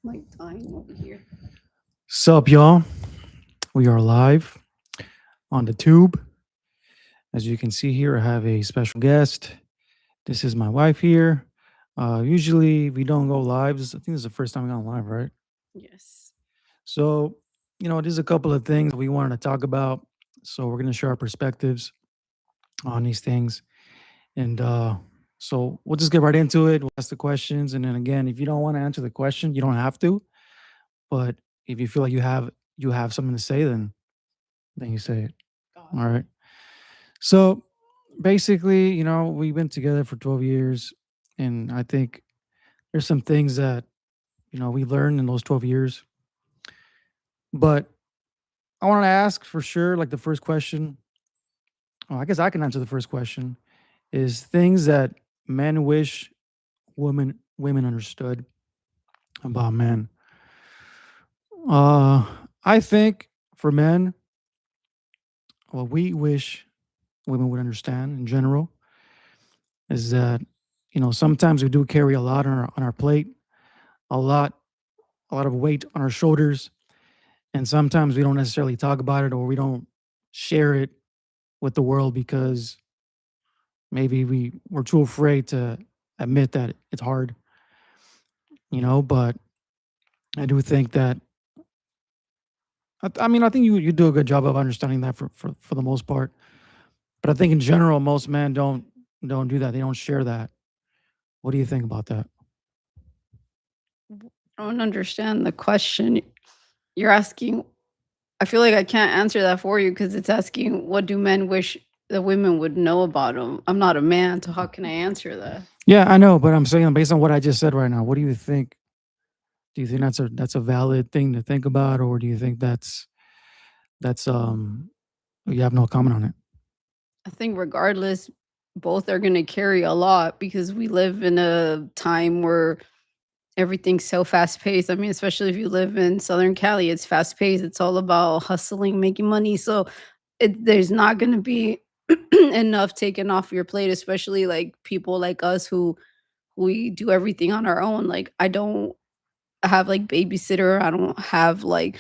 Like dying over here. Sup, y'all? We are live on the tube. As you can see here, I have a special guest. This is my wife here. Usually we don't go live. I think this is the first time we gone live, right? Yes. So, there's a couple of things we wanted to talk about. So we're gonna share our perspectives on these things, and so we'll just get right into it. We'll ask the questions, and then again, if you don't want to answer the question, you don't have to. But if you feel like you have something to say, then you say it. Got All it. right. So basically, we've been together for 12 years. And I think there's some things that, we learned in those 12 years. But I want to ask for sure, like the first question, oh, I guess I can answer the first question, is things that men wish women understood about men. Uh, I think for men, what we wish women would understand in general is that, sometimes we do carry a lot on our plate, a lot a lot of weight on our shoulders, and sometimes we don't necessarily talk about it or we don't share it with the world because maybe we're too afraid to admit that it's hard, but I do think that I mean I think you do a good job of understanding that for the most part, but I think in general most men don't do that. They don't share that. What do you think about that? I don't understand the question. You're asking, I feel like I can't answer that for you because it's asking, what do men wish the women would know about them? I'm not a man, so how can I answer that? Yeah, I know, but I'm saying based on what I just said right now, what do you think? Do you think that's a valid thing to think about, or do you think that's you have no comment on it? I think regardless, both are going to carry a lot because we live in a time where everything's so fast paced. I mean, especially if you live in Southern Cali, it's fast paced. It's all about hustling, making money. So there's not going to be enough taken off your plate, especially like people like us who we do everything on our own. Like I don't have like babysitter. I don't have like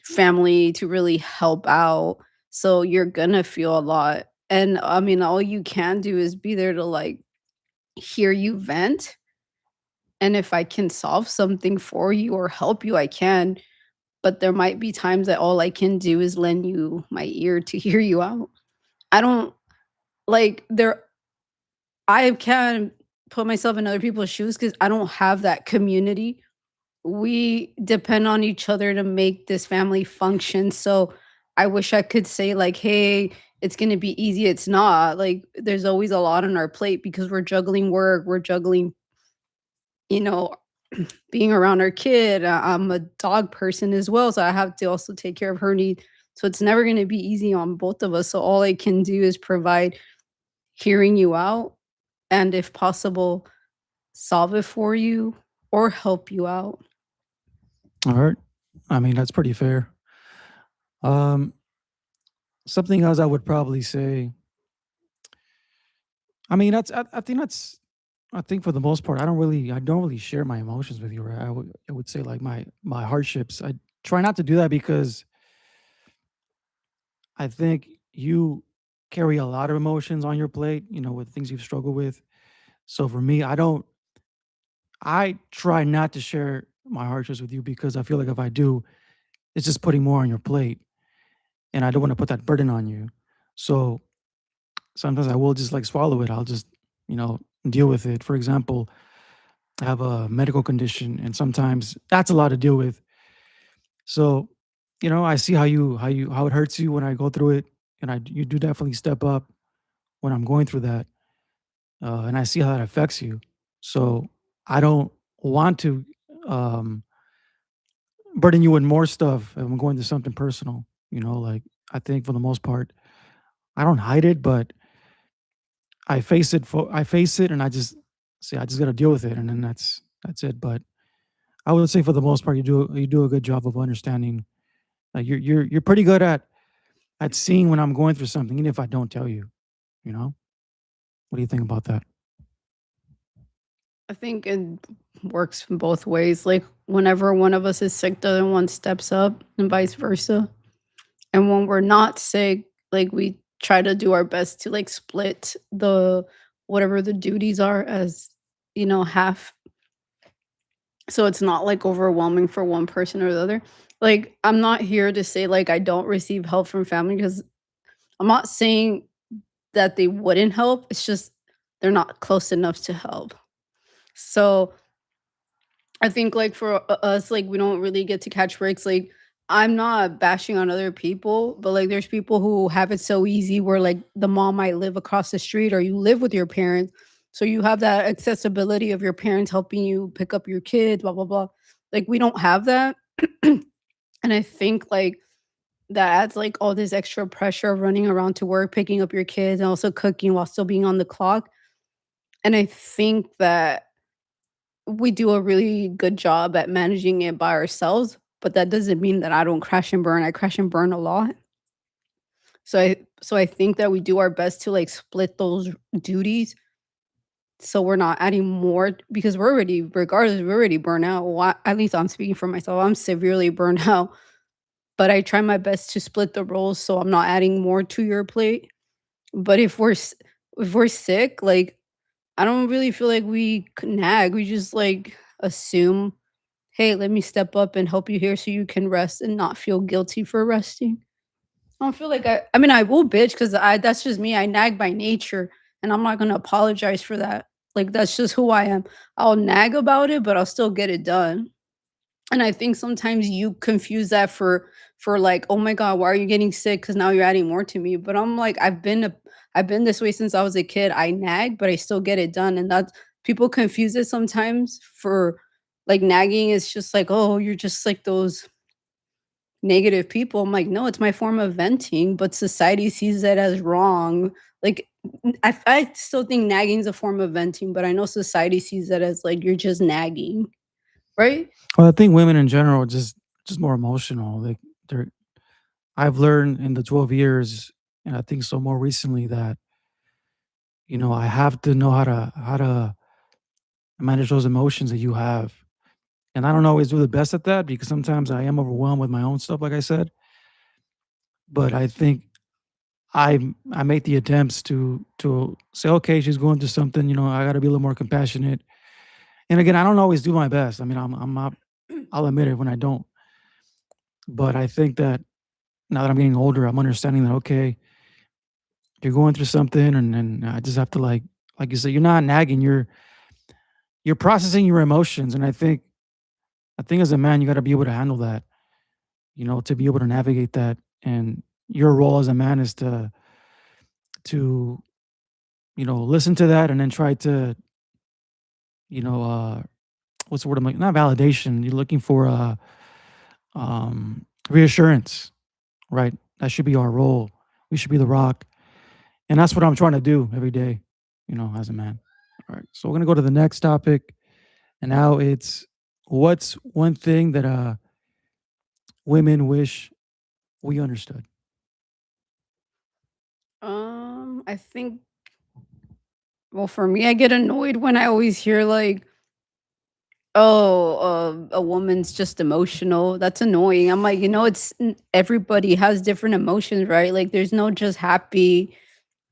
family to really help out. So you're gonna feel a lot. And I mean, all you can do is be there to like hear you vent. And if I can solve something for you or help you, I can. But there might be times that all I can do is lend you my ear to hear you out. I don't like there I can put myself in other people's shoes because I don't have that community. We depend on each other to make this family function. So I wish I could say, like, hey, it's going to be easy. It's not. Like, there's always a lot on our plate because we're juggling work, we're juggling, you know, being around our kid. I'm a dog person as well. So I have to also take care of her need. So it's never going to be easy on both of us. So all I can do is provide hearing you out and, if possible, solve it for you or help you out. All right. I mean, that's pretty fair. Um, Something else I would probably say. I mean, I think for the most part, I don't really share my emotions with you. Right? I would say like my hardships. I try not to do that because I think you carry a lot of emotions on your plate. With things you've struggled with. So for me, I try not to share my hardships with you because I feel like if I do, it's just putting more on your plate, and I don't want to put that burden on you. So sometimes I will just like swallow it. I'll just, you know, deal with it. For example, I have a medical condition and sometimes that's a lot to deal with. So, I see how it hurts you when I go through it and you do definitely step up when I'm going through that. And I see how that affects you. So, I don't want to um burden you with more stuff if I'm going through something personal, like I think for the most part, I don't hide it, but I face it and I just say I just gotta deal with it and then that's it. But I would say for the most part you do a good job of understanding. Like you're pretty good at seeing when I'm going through something, even if I don't tell you, you know? What do you think about that? I think it works in both ways. Like whenever one of us is sick, the other one steps up and vice versa. And when we're not sick, like we try to do our best to like split the whatever the duties are as, half. So it's not like overwhelming for one person or the other. Like I'm not here to say like I don't receive help from family because I'm not saying that they wouldn't help. It's just they're not close enough to help. So I think, like, for us, like, we don't really get to catch breaks, like, I'm not bashing on other people, but, like, there's people who have it so easy where, like, the mom might live across the street or you live with your parents, so you have that accessibility of your parents helping you pick up your kids, blah, blah, blah. Like, we don't have that, and I think, like, that adds, like, all this extra pressure of running around to work, picking up your kids, and also cooking while still being on the clock, and I think that we do a really good job at managing it by ourselves, but that doesn't mean that I don't crash and burn. I crash and burn a lot. So I think that we do our best to like split those duties so we're not adding more because we're already regardless, we're already burnt out. Well, at least I'm speaking for myself. I'm severely burned out, but I try my best to split the roles so I'm not adding more to your plate. But if we're sick, like I don't really feel like we nag. We just like assume, "Hey, let me step up and help you here so you can rest and not feel guilty for resting." I don't feel like I mean, I will bitch because I that's just me. I nag by nature, and I'm not gonna apologize for that. Like, that's just who I am. I'll nag about it, but I'll still get it done. And I think sometimes you confuse that for like, "Oh my god, why are you getting sick? Because now you're adding more to me." But I'm like, I've been this way since I was a kid. I nag, but I still get it done, and that's people confuse it sometimes for like, nagging is just like, "Oh, you're just like those negative people." I'm like, "No, it's my form of venting," but society sees it as wrong. Like, I still think nagging is a form of venting, but I know society sees it as like, you're just nagging, right? Well, I think women in general are just more emotional. Like they're I've learned in the 12 years, and I think so more recently that, I have to know how to manage those emotions that you have. And I don't always do the best at that because sometimes I am overwhelmed with my own stuff, like I said. But I think I make the attempts to say, okay, she's going through something, I gotta be a little more compassionate. And again, I don't always do my best. I mean, I'm not I'll admit it when I don't. But I think that now that I'm getting older, I'm understanding that okay, you're going through something and I just have to like you said, you're not nagging, you're processing your emotions. And I think as a man, you gotta be able to handle that, to be able to navigate that. And your role as a man is to, listen to that and then try to, you know, what's the word I'm like? Not validation. You're looking for reassurance, right? That should be our role. We should be the rock. And that's what I'm trying to do every day, as a man. All right. So we're gonna go to the next topic. And now it's what's one thing that women wish we understood? I think well, for me, I get annoyed when I always hear like, "Oh, a woman's just emotional." That's annoying. I'm like, everybody has different emotions, right? Like, there's no just happy.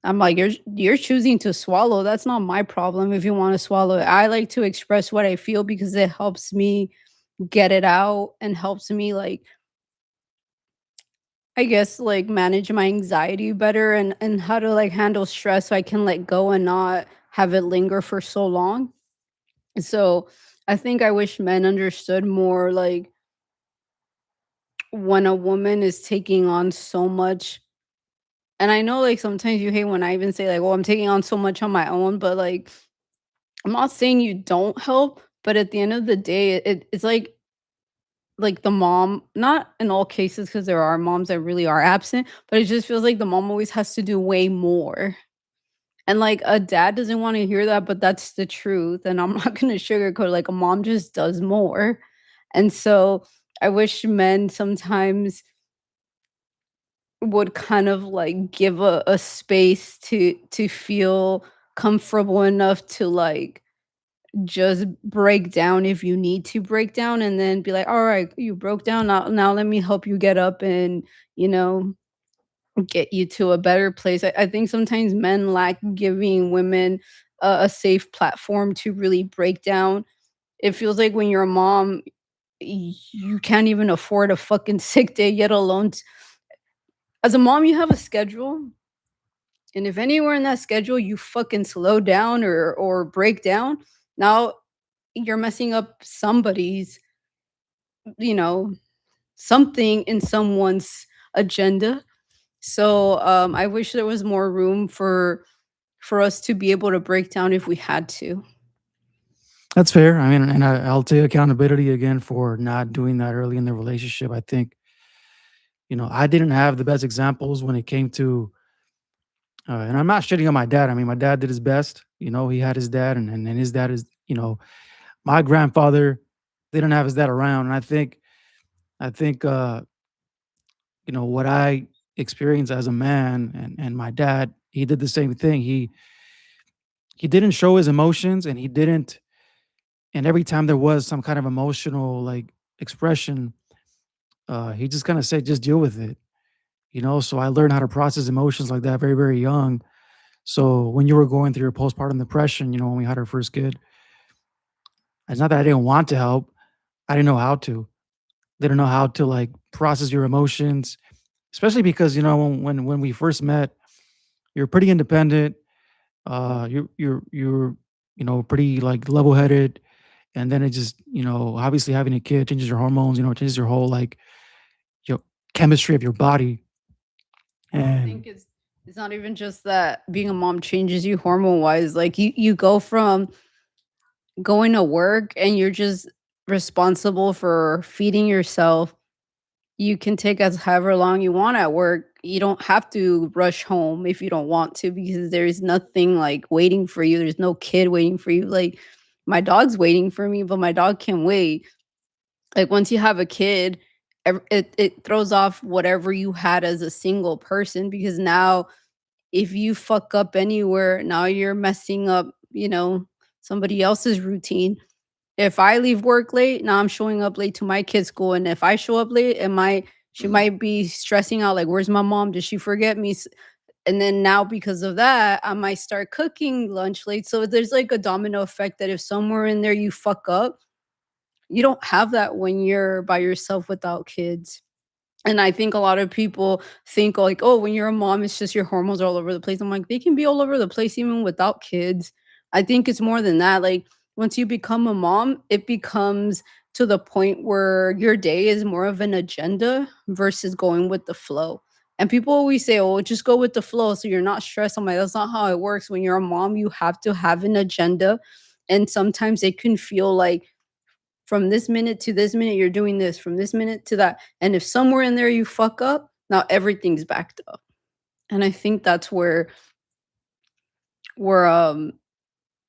I'm like, you're choosing to swallow. That's not my problem if you want to swallow it. I like to express what I feel because it helps me get it out and helps me like I guess like manage my anxiety better and how to like handle stress so I can let go and not have it linger for so long. So I think I wish men understood more like when a woman is taking on so much. And I know like sometimes you hate when I even say like, "Well, I'm taking on so much on my own," but like I'm not saying you don't help, but at the end of the day, it's like the mom, not in all cases because there are moms that really are absent, but it just feels like the mom always has to do way more. And like a dad doesn't want to hear that, but that's the truth. And I'm not gonna sugarcoat it, like a mom just does more. And so I wish men sometimes would kind of like give a space to feel comfortable enough to like just break down if you need to break down and then be like, "All right, you broke down. Now let me help you get up and, you know, get you to a better place." I think sometimes men lack giving women a safe platform to really break down. It feels like when you're a mom, you can't even afford a fucking sick day, yet alone as a mom, you have a schedule, and if anywhere in that schedule you fucking slow down or break down, now you're messing up somebody's, you know, something in someone's agenda. So, I wish there was more room for us to be able to break down if we had to. That's fair. I mean, and I'll take accountability again for not doing that early in the relationship. I think, I didn't have the best examples when it came to, and I'm not shitting on my dad. I mean, my dad did his best. He had his dad, and his dad is, my grandfather didn't have his dad around. And I think, what I experienced as a man and my dad, he did the same thing. He didn't show his emotions, and he didn't. And every time there was some kind of emotional like expression, he just kind of said, "Just deal with it." So I learned how to process emotions like that very, very young. So when you were going through your postpartum depression, when we had our first kid, it's not that I didn't want to help. I didn't know how to. Didn't know how to like process your emotions, especially because when we first met, you're pretty independent. You're pretty like level headed, and then it just obviously having a kid changes your hormones. It changes your whole like your chemistry of your body. I And think it's not even just that being a mom changes you hormone wise. Like you go from going to work and you're just responsible for feeding yourself. You can take as however long you want at work. You don't have to rush home if you don't want to because there's nothing like waiting for you. There's no kid waiting for you. Like my dog's waiting for me, but my dog can wait. Like once you have a kid, it throws off whatever you had as a single person because now if you fuck up anywhere, now you're messing up, somebody else's routine. If I leave work late, now I'm showing up late to my kid's school, and if I show up late, she might be stressing out like, "Where's my mom? Did she forget me?" And then now because of that, I might start cooking lunch late. So there's like a domino effect that if somewhere in there you fuck up, you don't have that when you're by yourself without kids. And I think a lot of people think like, "Oh, when you're a mom, it's just your hormones are all over the place." I'm like, "They can be all over the place even without kids." I think it's more than that. Like, once you become a mom, it becomes to the point where your day is more of an agenda versus going with the flow. And people always say, "Oh, just go with the flow so you're not stressed." I'm like, "That's not how it works. When you're a mom, you have to have an agenda." And sometimes it can feel like from this minute to this minute, you're doing this, from this minute to that. And if somewhere in there you fuck up, now everything's backed up. And I think that's where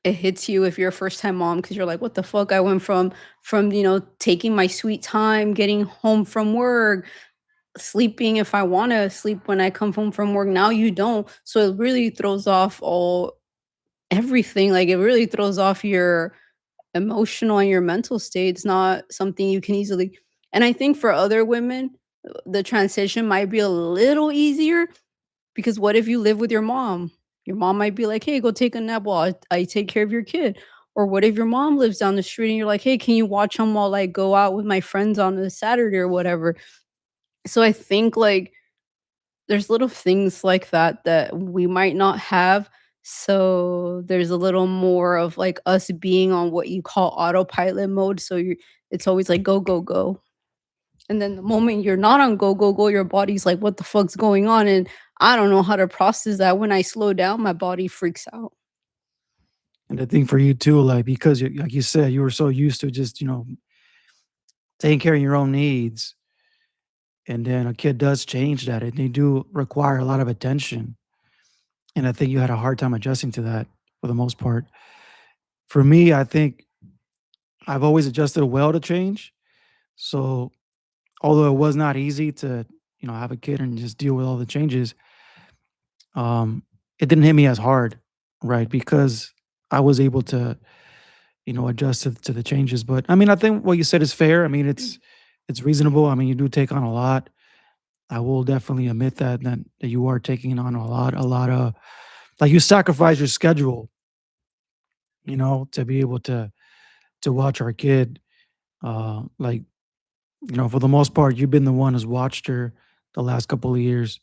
it hits you if you're a first time mom because you're like, what the fuck? I went from, taking my sweet time, getting home from work, sleeping if I want to sleep when I come home from work. Now you don't. So it really throws off all everything. Like it really throws off your emotional and your mental state. It's not something you can easily. And I think for other women, the transition might be a little easier because what if you live with your mom? Your mom might be like, "Hey, go take a nap while I take care of your kid." Or what if your mom lives down the street and you're like, "Hey, can you watch them while I go out with my friends on a Saturday or whatever?" So I think like there's little things like that that we might not have. So there's a little more of like us being on what you call autopilot mode. So it's always like go, go, go. And then the moment you're not on go, go, go, your body's like, what the fuck's going on? And I don't know how to process that. When I slow down, my body freaks out. I think for you too, like because like you said, you were so used to just taking care of your own needs, and then a kid does change that, and they do require a lot of attention. And I think you had a hard time adjusting to that for the most part. For me, I think I've always adjusted well to change. So although it was not easy to, have a kid and just deal with all the changes, um, it didn't hit me as hard, right? Because I was able to, adjust to the changes. But I mean, I think what you said is fair. I mean, it's reasonable. I mean, you do take on a lot. I will definitely admit that you are taking on a lot of like you sacrifice your schedule, to be able to watch our kid. Like for the most part, you've been the one who's watched her the last couple of years,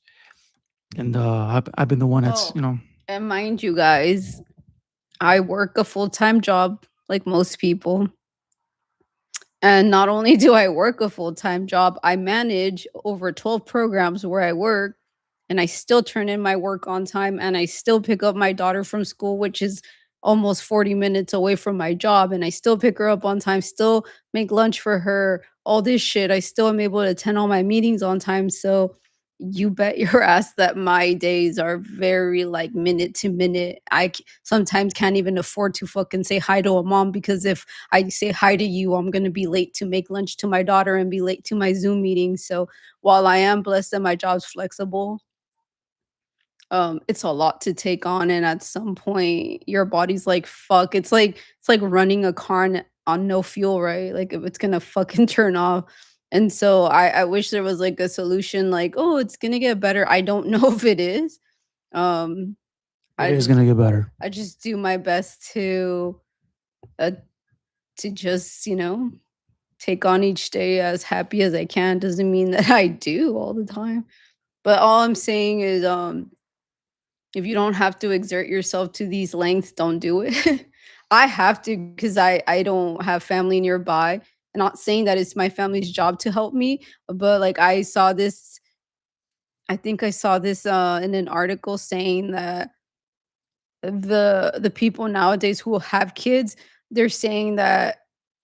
and I've been the one that's Well, and mind you guys, I work a full-time job like most people. And not only do I work a full-time job, I manage over 12 programs where I work, and I still turn in my work on time, and I still pick up my daughter from school, which is almost 40 minutes away from my job, and I still pick her up on time, still make lunch for her, all this shit. I still am able to attend all my meetings on time, so you bet your ass that my days are very, like, minute to minute. Sometimes can't even afford to fucking say hi to a mom because if I say hi to you, I'm gonna be late to make lunch to my daughter and be late to my Zoom meeting. So while I am blessed that my job's flexible, it's a lot to take on, and at some point, your body's like, "Fuck." It's like running a car on no fuel, right? Like, if it's gonna fucking turn off. And so I wish there was, like, a solution like, "Oh, it's gonna get better." I don't know if it is. Um, it I is just gonna get better. I just do my best uh, to just, take on each day as happy as I can. Doesn't mean that I do all the time. But all I'm saying is, if you don't have to exert yourself to these lengths, don't do it. I have to because I don't have family nearby. I'm not saying that it's my family's job to help me, but like I think I saw this in an article saying that the people nowadays who have kids, they're saying that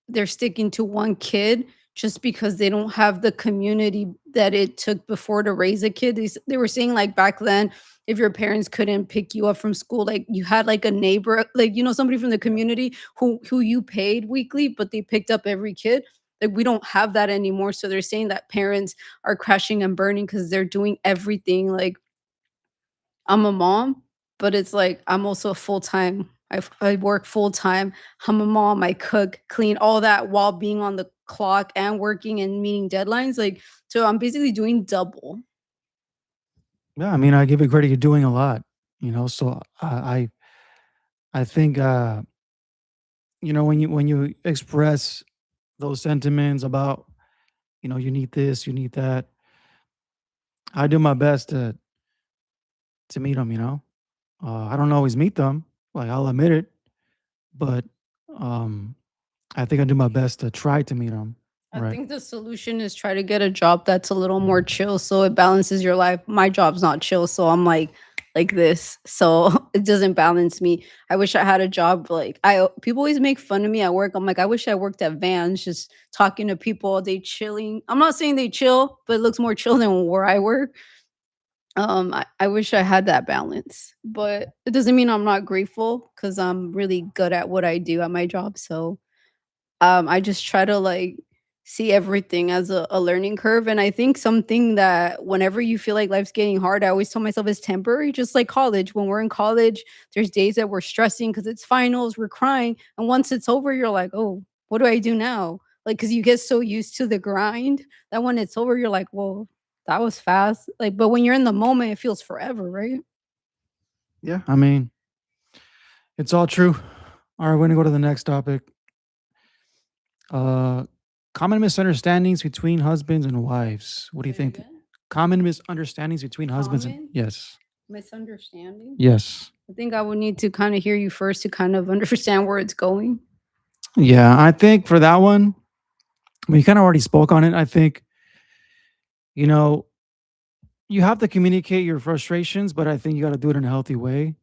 they're sticking to one kid just because they don't have the community that it took before to raise a kid. They were saying like back then, if your parents couldn't pick you up from school, like you had like a neighbor, like somebody from the community who you paid weekly, but they picked up every kid. Like we don't have that anymore. So they're saying that parents are crashing and burning because they're doing everything. Like I'm a mom, but it's like I'm also full-time. I work full-time. I'm a mom, I cook, clean, all that while being on the clock and working and meeting deadlines, like, so I'm basically doing double. Yeah, I mean, I give it credit. You're doing a lot, So I think when you express those sentiments about you need this, you need that. I do my best to meet them. I don't always meet them. Like I'll admit it, but um, I think I do my best to try to meet them. I Right. think the solution is try to get a job that's a little more chill so it balances your life. My job's not chill, so I'm like this. So it doesn't balance me. I wish I had a job like I people always make fun of me at work. I'm like, I wish I worked at Vans, just talking to people all day chilling. I'm not saying they chill, but it looks more chill than where I work. I wish I had that balance, but it doesn't mean I'm not grateful because I'm really good at what I do at my job. So I just try to like see everything as a learning curve. And I think something that whenever you feel like life's getting hard, I always tell myself is temporary, just like college. When we're in college, there's days that we're stressing because it's finals, we're crying. And once it's over, you're like, oh, what do I do now? Like, because you get so used to the grind that when it's over, you're like, well, that was fast. Like, but when you're in the moment, it feels forever, right? Yeah. I mean, it's all true. All right, we're gonna go to the next topic. Uh, Common misunderstandings between husbands and wives. What do you Say it think? again. Common misunderstandings between husbands and Common yes, misunderstanding. yes, I think I would need to kind of hear you first to kind of understand where it's going. yeah. I think for that one, we kind of already spoke on it. I think you know you have to communicate your frustrations, but I think you got to do it in a healthy way.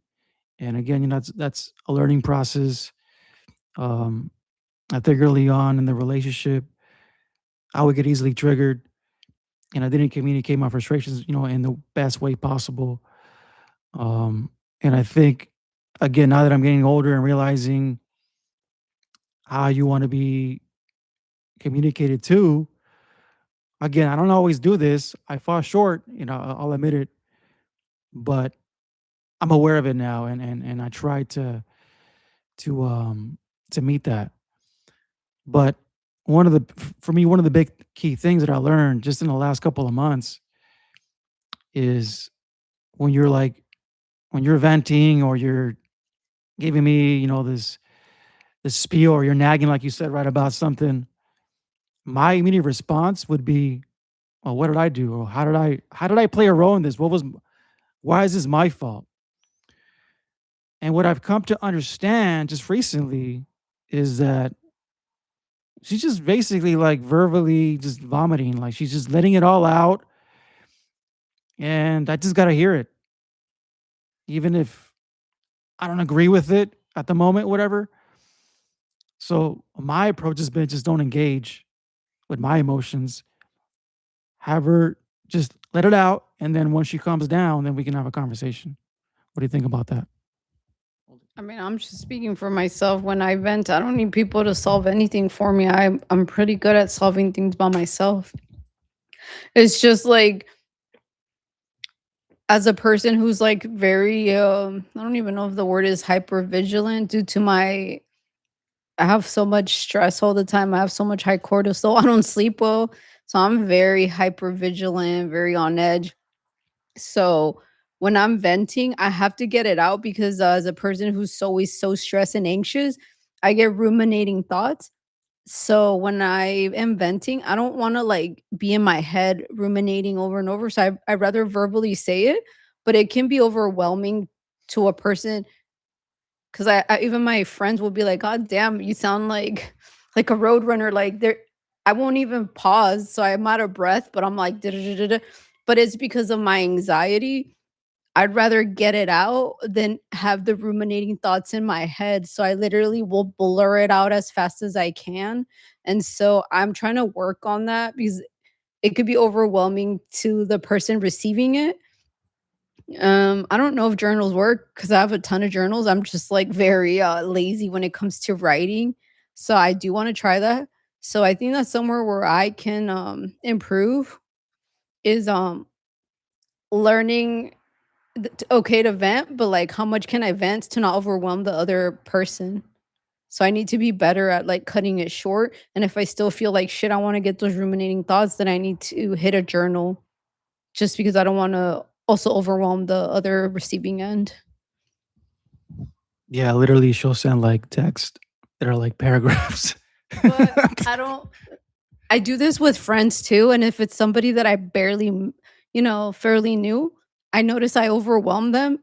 And again, that's a learning process. Um, I think early on in the relationship, I would get easily triggered, and I didn't communicate my frustrations, in the best way possible. Um, and I think, again, now that I'm getting older and realizing how you want to be communicated to, again, I don't always do this. I fall short, I'll admit it, but I'm aware of it now, and I try to to meet that. But for me, one of the big key things that I learned just in the last couple of months is when you're like when you're venting or you're giving me, this spiel or you're nagging like you said right about something, my immediate response would be, "Oh, what did I do? Or how did I play a role in this? Why is this my fault?" And what I've come to understand just recently is that she's just basically like verbally just vomiting, like she's just letting it all out, and I just gotta hear it, even if I don't agree with it at the moment, whatever. So my approach has been just don't engage with my emotions. Have her just let it out, and then once she calms down, then we can have a conversation. What do you think about that? I mean, I'm just speaking for myself. When I vent, I don't need people to solve anything for me. I'm pretty good at solving things by myself. It's just like as a person who's like very I don't even know if the word is hyper vigilant due to my I have so much stress all the time. I have so much high cortisol. I don't sleep well. So I'm very hyper vigilant, very on edge. So when I'm venting, I have to get it out because as a person who's always so stressed and anxious, I get ruminating thoughts. So when I am venting, I don't want to like be in my head ruminating over and over. So I'd rather verbally say it, but it can be overwhelming to a person because even my friends will be like, "God damn, you sound like a road runner." Like there, I won't even pause, so I'm out of breath. But I'm like, "Da-da-da-da-da." But it's because of my anxiety. I'd rather get it out than have the ruminating thoughts in my head. So I literally will blur it out as fast as I can. And so I'm trying to work on that because it could be overwhelming to the person receiving it. I don't know if journals work because I have a ton of journals. I'm just like very lazy when it comes to writing. So I do want to try that. So I think that's somewhere where I can improve is learning okay to vent, but, like, how much can I vent to not overwhelm the other person? So I need to be better at, like, cutting it short, and if I still feel like shit, I wanna get those ruminating thoughts, then I need to hit a journal just because I don't wanna also overwhelm the other receiving end. Yeah, literally, she'll send like text that are like paragraphs. But I don't I do this with friends too, and if it's somebody that I barely fairly new, I notice I overwhelm them,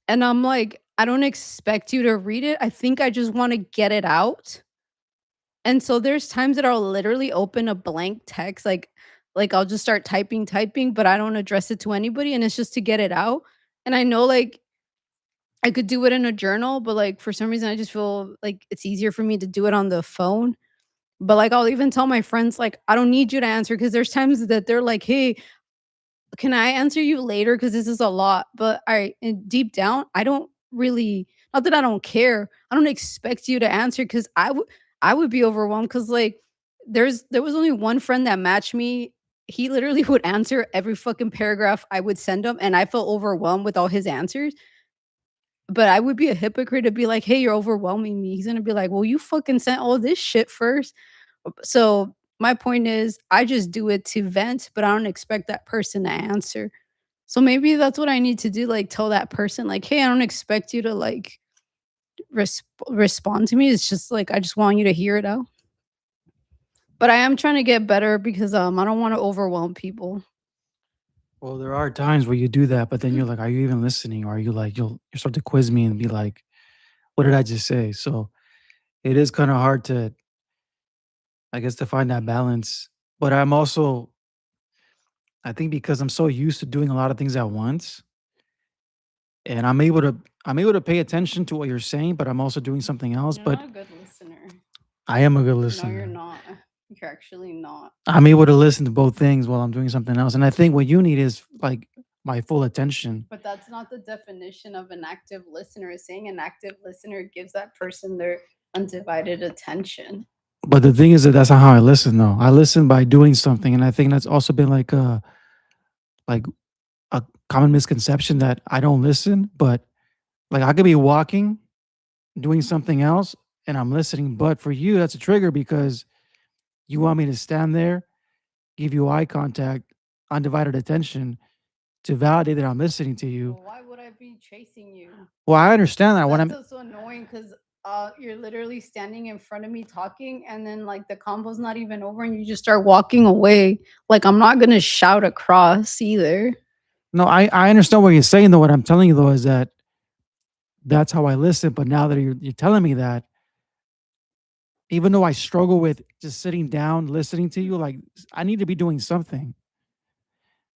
and I'm like, "I don't expect you to read it, I think I just wanna get it out." And so there's times that I'll literally open a blank text, like I'll just start typing, but I don't address it to anybody, and it's just to get it out. And I know like I could do it in a journal, but like for some reason I just feel like it's easier for me to do it on the phone. But like I'll even tell my friends like I don't need you to answer because there's times that they're like, "Hey, can I answer you later? Because this is a lot." But I and deep down, I don't really not that I don't care. I don't expect you to answer because I would be overwhelmed because like there was only one friend that matched me. He literally would answer every fucking paragraph I would send him, and I felt overwhelmed with all his answers. But I would be a hypocrite to be like, "Hey, you're overwhelming me." He's gonna be like, "Well, you fucking sent all this shit first." So my point is, I just do it to vent, but I don't expect that person to answer. So maybe that's what I need to do, like, tell that person, like, "Hey, I don't expect you to, like, respond to me, it's just, like, I just want you to hear it out." But I am trying to get better because, I don't wanna overwhelm people. Well, there are times where you do that, but then you're like, "Are you even listening?" Or are you like, you start to quiz me and be like, "What did I just say?" So it is kind of hard to, I guess, to find that balance. But I think because I'm so used to doing a lot of things at once, and I'm able to pay attention to what you're saying, but I'm also doing something else. You're But not a good listener. I am a good No, you're listener. not. You're actually not. I'm able to listen to both things while I'm doing something else. And I think what you need is like my full attention. But that's not the definition of an active listener. Saying an active listener gives that person their undivided attention. But the thing is that that's not how I listen though. I listen by doing something. And I think that's also been like a common misconception that I don't listen, but like I could be walking, doing something else, and I'm listening. But for you, that's a trigger because you want me to stand there, give you eye contact, undivided attention to validate that I'm listening to you. Well, why would I be chasing you? Well, I understand that when That's I'm also annoying because you're literally standing in front of me talking, and then like the combo's not even over, and you just start walking away. Like I'm not gonna shout across either. no, I understand what you're saying though. What I'm telling you though is that that's how I listen. But now that you're telling me that, even though I struggle with just sitting down, listening to you, like I need to be doing something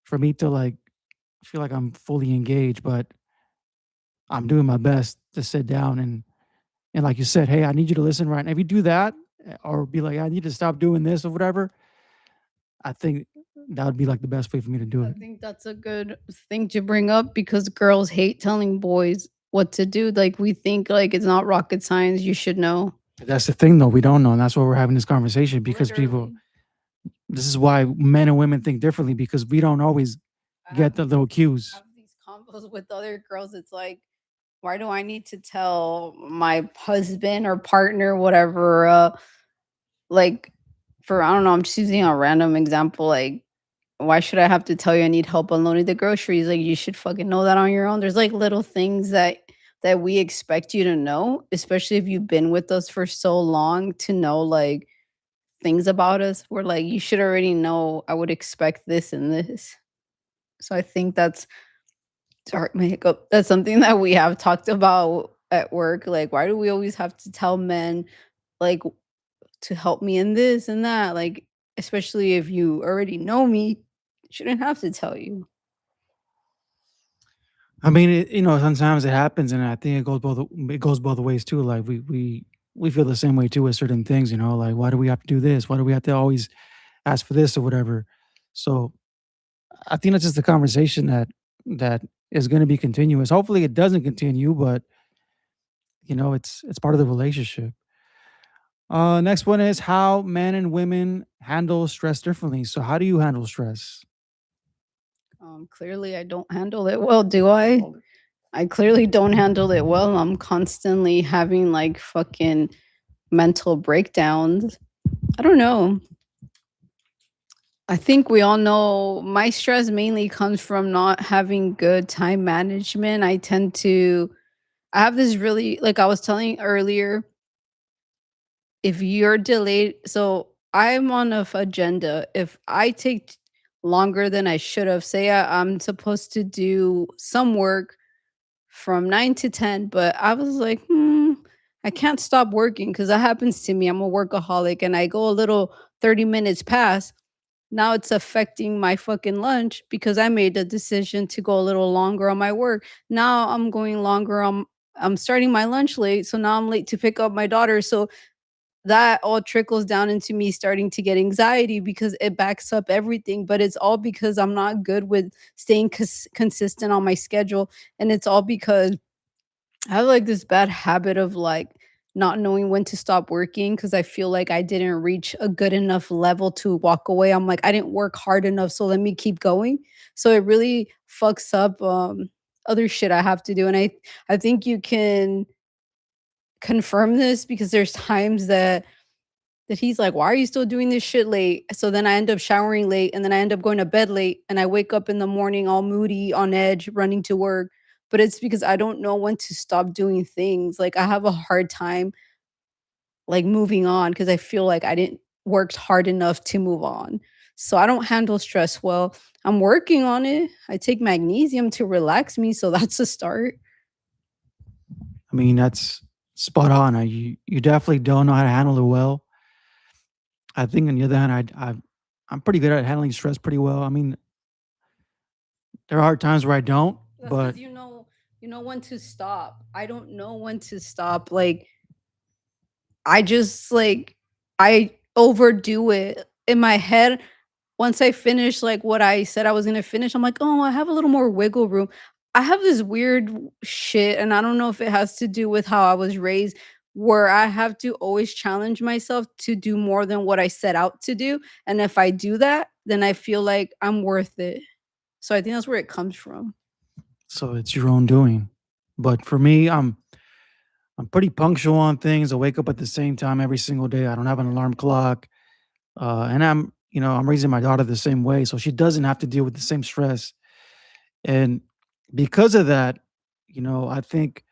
for me to like feel like I'm fully engaged. But I'm doing my best to sit down and like you said, hey, I need you to listen right now. If you do that, or be like, I need to stop doing this or whatever, I think that would be like the best way for me to do I it. think that's a good thing to bring up because girls hate telling boys what to do. Like we think like it's not rocket science. You should know. That's the thing, though. We don't know, and that's why we're having this conversation because people. Literally, This is why men and women think differently because we don't always I get have the little cues. have these combos with other girls. It's like, why do I need to tell my husband or partner, whatever? Like, for I don't know, I'm just using a random example. Like, why should I have to tell you I need help unloading the groceries? Like, you should fucking know that on your own. There's like little things that we expect you to know, especially if you've been with us for so long to know like things about us. We're like, you should already know I would expect this and this. So I think that's sorry, my hiccup. That's something that we have talked about at work. Like, why do we always have to tell men like to help me in this and that? Like, especially if you already know me, shouldn't have to tell you. I mean, sometimes it happens, and I think it goes both ways too. Like we feel the same way too with certain things. Like why do we have to do this? Why do we have to always ask for this or whatever? So I think that's just a conversation that is going to be continuous. Hopefully, it doesn't continue, but it's part of the relationship. Next one is how men and women handle stress differently. So, how do you handle stress? Clearly I don't handle it well, do I? I clearly don't handle it well. I'm constantly having like fucking mental breakdowns. I don't know. I think we all know my stress mainly comes from not having good time management. I have this really like I was telling earlier, if you're delayed, so I'm on a agenda. If I take longer than I should have, say I'm supposed to do some work from 9 to 10, but I was like, I can't stop working because that happens to me. I'm a workaholic and I go a little 30 minutes past. Now it's affecting my fucking lunch because I made the decision to go a little longer on my work. Now I'm going longer on I'm starting my lunch late, so now I'm late to pick up my daughter. So that all trickles down into me starting to get anxiety because it backs up everything, but it's all because I'm not good with staying consistent on my schedule, and it's all because I have like this bad habit of like not knowing when to stop working because I feel like I didn't reach a good enough level to walk away. I'm like, I didn't work hard enough, so let me keep going. So it really fucks up other shit I have to do. And I think you can confirm this because there's times that he's like, "Why are you still doing this shit late?" So then I end up showering late, and then I end up going to bed late, and I wake up in the morning all moody, on edge, running to work. But it's because I don't know when to stop doing things. Like I have a hard time like moving on because I feel like I didn't worked hard enough to move on. So I don't handle stress well. I'm working on it. I take magnesium to relax me, so that's a start. I mean, that's spot on. You definitely don't know how to handle it well. I think on the other hand, I'm pretty good at handling stress pretty well. I mean, there are times where I don't, That's but because you know when to stop. I don't know when to stop. Like I just like I overdo it in my head. Once I finish like what I said I was gonna finish, I'm like, oh, I have a little more wiggle room. I have this weird shit, and I don't know if it has to do with how I was raised, where I have to always challenge myself to do more than what I set out to do. And if I do that, then I feel like I'm worth it. So I think that's where it comes from. so it's your own doing. But for me, I'm pretty punctual on things. I wake up at the same time every single day. I don't have an alarm clock. And I'm raising my daughter the same way, so she doesn't have to deal with the same stress. And because of that, I think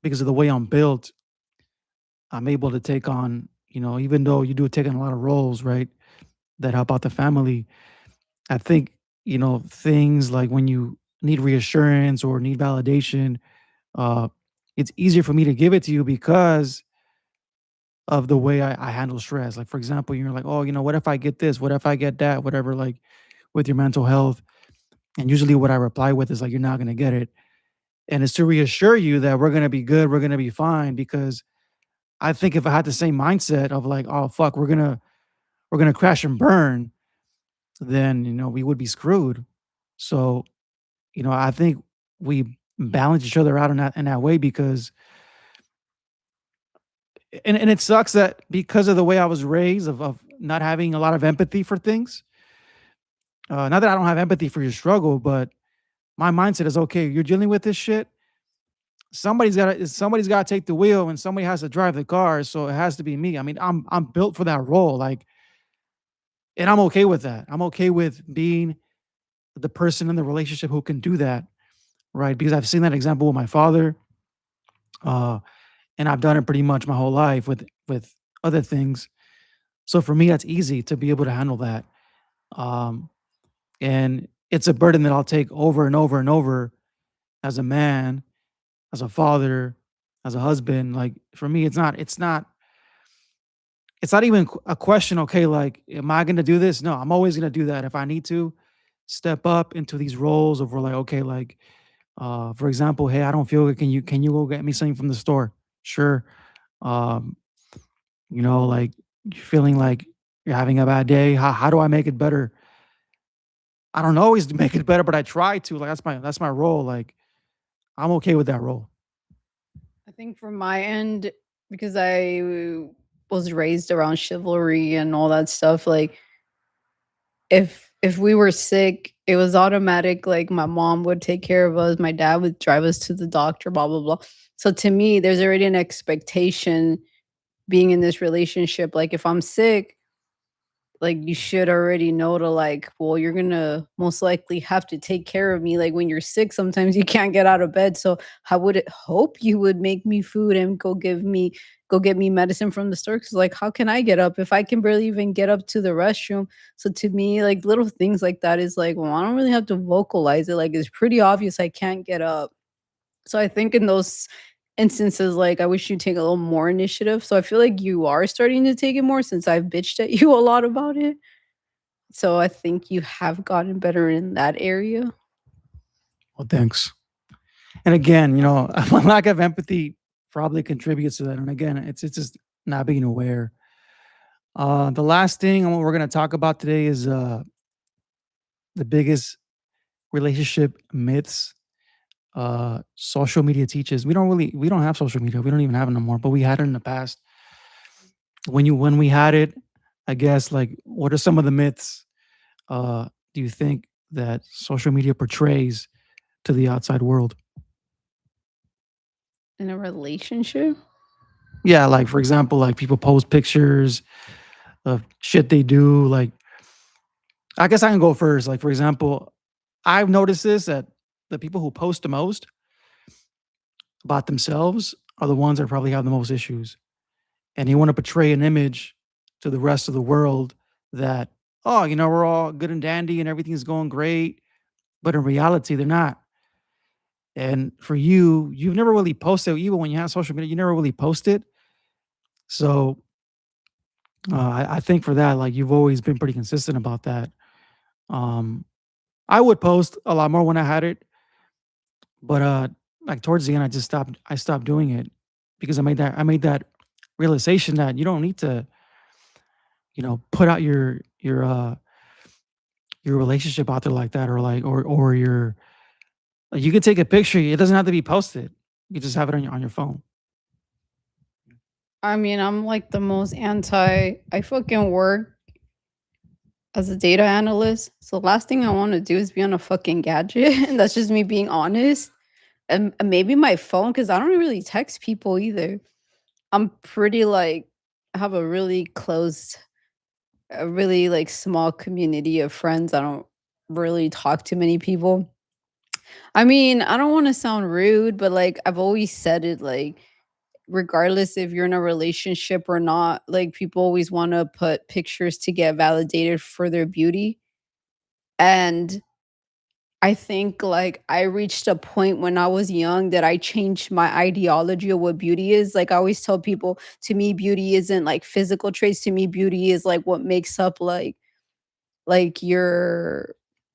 because of the way I'm built, I'm able to take on, even though you do take on a lot of roles, right, that help out the family. I think, things like when you need reassurance or need validation, uh, it's easier for me to give it to you because of the way I handle stress. Like, for example, you're like, oh, what if I get this? What if I get that? Whatever, like with your mental health. And usually what I reply with is like, you're not going to get it. And it's to reassure you that we're going to be good. We're going to be fine. Because I think if I had the same mindset of like, oh, fuck, we're going to crash and burn, then, we would be screwed. So, I think we balance each other out in that way because and it sucks that because of the way I was raised of not having a lot of empathy for things. Not that I don't have empathy for your struggle, but my mindset is okay. You're dealing with this shit. Somebody's got to take the wheel, and somebody has to drive the car. So it has to be me. I mean, I'm built for that role. Like, and I'm okay with that. I'm okay with being the person in the relationship who can do that, right? Because I've seen that example with my father, uh, and I've done it pretty much my whole life with other things. So for me, that's easy to be able to handle that. Um, and it's a burden that I'll take over and over and over as a man, as a father, as a husband. Like for me, it's not even a question. Okay, like, am I going to do this? No, I'm always going to do that if I need to step up into these roles of, we're like, okay, like, for example, hey, I don't feel good. Can you go get me something from the store? Sure. Um, like, you feeling like you're having a bad day. How do I make it better? I don't always make it better, but I try to. Like, that's my role. Like, I'm okay with that role. I think from my end, because I was raised around chivalry and all that stuff, like if we were sick, it was automatic. Like my mom would take care of us, my dad would drive us to the doctor, blah blah blah. So to me, there's already an expectation being in this relationship. Like if I'm sick, like you should already know to like, well, you're gonna most likely have to take care of me. Like when you're sick, sometimes you can't get out of bed. So I would hope you would make me food and go get me medicine from the store. Cause like how can I get up if I can barely even get up to the restroom? So to me, like little things like that is like, well, I don't really have to vocalize it. Like it's pretty obvious I can't get up. So I think in those instances, like, I wish you'd take a little more initiative. So I feel like you are starting to take it more since I've bitched at you a lot about it. So I think you have gotten better in that area. Well, thanks. And again, my lack of empathy probably contributes to that. And again, it's just not being aware. The last thing we're going to talk about today is the biggest relationship myths social media teaches. We don't have social media. We don't even have it no more, but we had it in the past. When we had it, I guess, like, what are some of the myths do you think that social media portrays to the outside world? In a relationship? Yeah, like for example, like people post pictures of shit they do. Like, I guess I can go first. Like, for example, I've noticed this that the people who post the most about themselves are the ones that probably have the most issues. And they want to portray an image to the rest of the world that, oh, we're all good and dandy and everything's going great. But in reality, they're not. And for you, you've never really posted, even when you have social media, you never really posted. So I think for that, like, you've always been pretty consistent about that. Um, I would post a lot more when I had it, but like towards the end, I stopped doing it because I made that realization that you don't need to, put out your relationship out there like that, or like, or your, like, you could take a picture. It doesn't have to be posted. You just have it on your phone. I mean, I'm like the most anti I fucking work as a data analyst. So the last thing I want to do is be on a fucking gadget. And that's just me being honest. and maybe my phone because I don't really text people either. I'm pretty like I have a really closed, a really like small community of friends. I don't really talk to many people. I mean, I don't want to sound rude, but like I've always said it like regardless if you're in a relationship or not, like people always want to put pictures to get validated for their beauty. And I think like I reached a point when I was young that I changed my ideology of what beauty is. Like I always tell people, to me, beauty isn't like physical traits. To me, beauty is like what makes up like your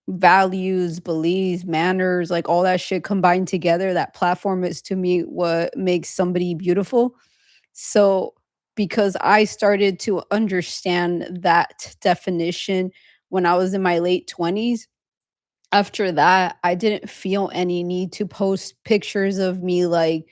values, beliefs, manners, like all that shit combined together. That platform is to me what makes somebody beautiful. So because I started to understand that definition when I was in my late 20s, after that, I didn't feel any need to post pictures of me, like,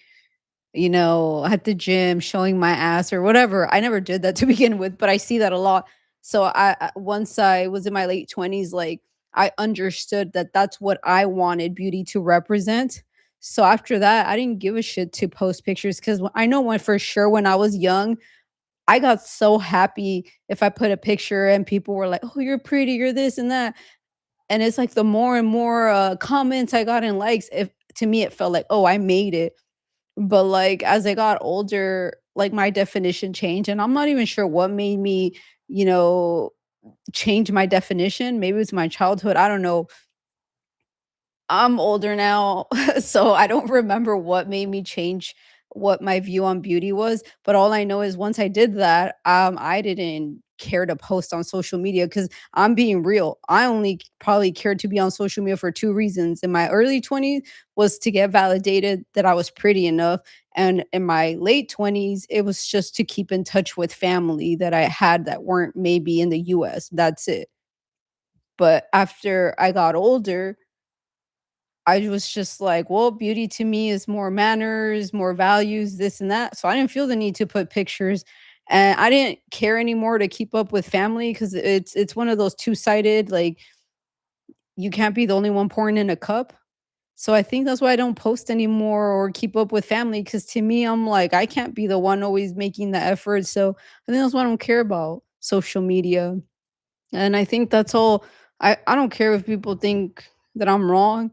at the gym showing my ass or whatever. I never did that to begin with, but I see that a lot. So once I was in my late 20s, like, I understood that that's what I wanted beauty to represent. So after that, I didn't give a shit to post pictures because I know when for sure when I was young, I got so happy if I put a picture and people were like, "Oh, you're pretty, you're this and that." And it's like the more and more, comments I got and likes, if to me, it felt like, "Oh, I made it." But, like, as I got older, like, my definition changed, and I'm not even sure what made me, you know, change my definition. Maybe it's my childhood, I don't know. I'm older now, so I don't remember what made me change what my view on beauty was, but all I know is once I did that, I didn't care to post on social media because 'cause I'm being real. I only probably cared to be on social media for 2 reasons. In my early 20s was to get validated that I was pretty enough, and in my late 20s, it was just to keep in touch with family that I had that weren't maybe in the US, that's it. But after I got older, I was just like, well, beauty to me is more manners, more values, this and that. So I didn't feel the need to put pictures and I didn't care anymore to keep up with family because it's one of those two-sided, like you can't be the only one pouring in a cup. So I think that's why I don't post anymore or keep up with family because to me, I'm like, I can't be the one always making the effort. So I think that's why I don't care about social media. And I think that's all. I don't care if people think that I'm wrong.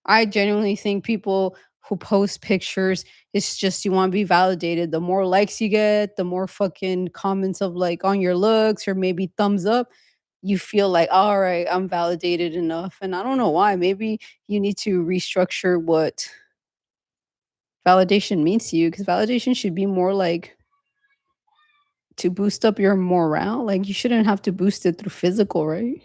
I genuinely think people who post pictures, it's just you want to be validated. The more likes you get, the more fucking comments of like on your looks or maybe thumbs up, you feel like, all right, I'm validated enough. And I don't know why. Maybe you need to restructure what validation means to you because validation should be more like to boost up your morale. Like you shouldn't have to boost it through physical, right?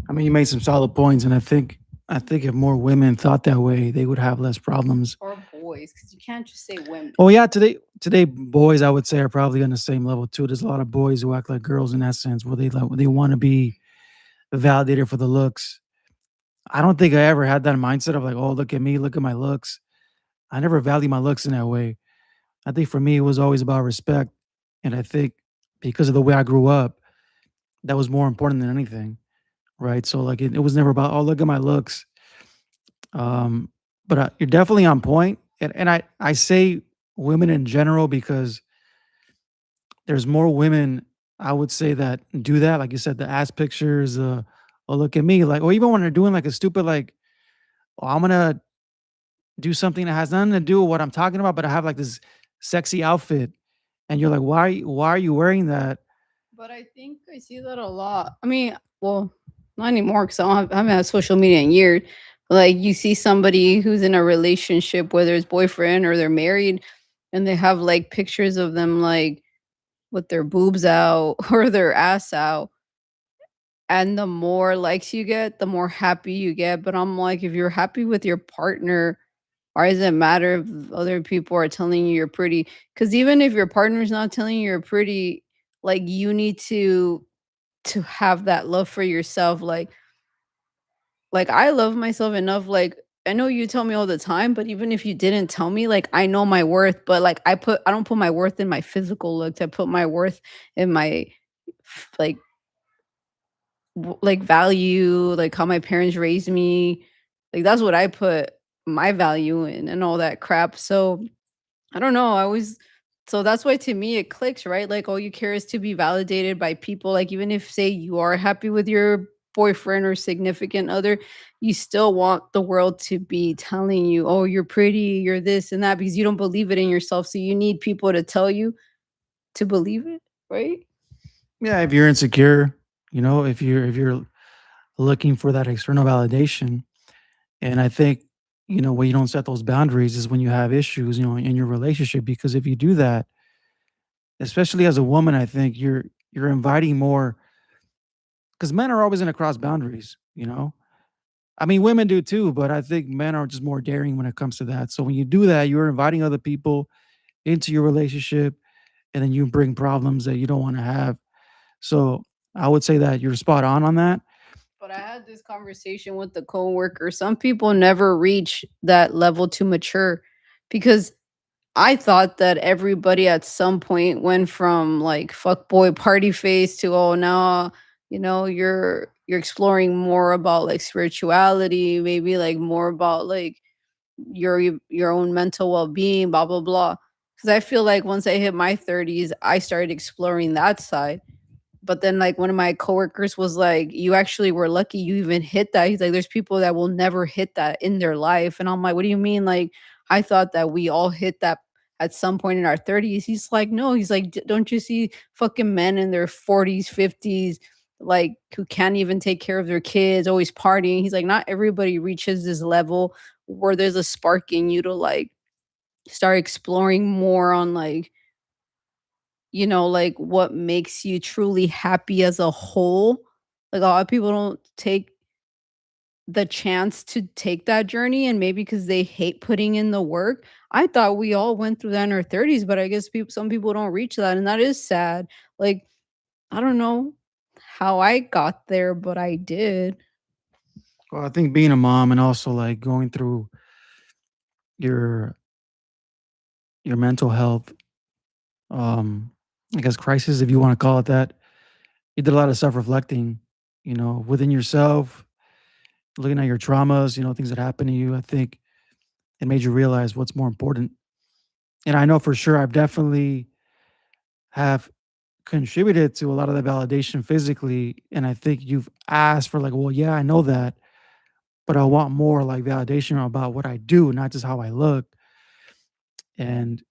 I mean, you made some solid points, and I think if more women thought that way, they would have less problems. Or boys, because you can't just say women. Oh yeah, today boys I would say are probably on the same level too. There's a lot of boys who act like girls in that sense, where they want to be validated for the looks. I don't think I ever had that mindset of like, oh, look at me, look at my looks. I never valued my looks in that way. I think for me, it was always about respect, and I think because of the way I grew up, that was more important than anything, right? So like, it was never about, oh, look at my looks. Um, but you're definitely on point, and I say women in general because there's more women, I would say, that do that, like you said, the ass pictures, "Oh, look at me," like, or even when they're doing, like, a stupid, like, "Oh, I'm gonna do something that has nothing to do with what I'm talking about, but I have, like, this sexy outfit," and you're like, why are you wearing that?" But I think I see that a lot. I mean, well, not anymore because I haven't had social media in years. Like you see somebody who's in a relationship, whether it's boyfriend or they're married, and they have like pictures of them like with their boobs out or their ass out. And the more likes you get, the more happy you get. But I'm like, if you're happy with your partner, why does it matter if other people are telling you you're pretty? Because even if your partner's not telling you you're pretty, like you need to have that love for yourself. Like I love myself enough. Like I know you tell me all the time, but even if you didn't tell me, like I know my worth. But like I don't put my worth in my physical looks. I put my worth in my like like value, like how my parents raised me. Like that's what I put. my value and all that crap. So I don't know. I always so that's why to me it clicks, right? Like all you care is to be validated by people. Like even if say you are happy with your boyfriend or significant other, you still want the world to be telling you, "Oh, you're pretty, you're this and that," because you don't believe it in yourself. So you need people to tell you to believe it, right? Yeah, if you're insecure, if you're looking for that external validation, and I think, when you don't set those boundaries is when you have issues, in your relationship. Because if you do that, especially as a woman, I think you're inviting more, because men are always going to cross boundaries. I mean, women do too, but I think men are just more daring when it comes to that. So when you do that, you're inviting other people into your relationship, and then you bring problems that you don't want to have. So I would say that you're spot on that. But I had this conversation with the coworker. Some people never reach that level to mature because I thought that everybody at some point went from like fuckboy party face to oh now you're exploring more about like spirituality, maybe like more about like your own mental well-being, blah blah blah. Because I feel like once I hit my 30s, I started exploring that side. But then, like, one of my coworkers was like, "You actually were lucky you even hit that." He's like, "There's people that will never hit that in their life." And I'm like, "What do you mean?" Like, I thought that we all hit that at some point in our 30s. He's like, "No." He's like, Don't you see fucking men in their 40s, 50s, like, who can't even take care of their kids, always partying?" He's like, "Not everybody reaches this level where there's a spark in you to, like, start exploring more on, like, like what makes you truly happy as a whole. Like a lot of people don't take the chance to take that journey and maybe because they hate putting in the work. I thought we all went through that in our 30s, but I guess some people don't reach that and that is sad. Like I don't know how I got there, but I did. Well, I think being a mom and also like going through your your mental health, um, I guess crisis, if you want to call it that, you did a lot of self-reflecting, within yourself, looking at your traumas, things that happened to you. I think it made you realize what's more important. And I know for sure I've definitely have contributed to a lot of the validation physically. And I think you've asked for like, well, yeah, I know that, but I want more like validation about what I do, not just how I look. And,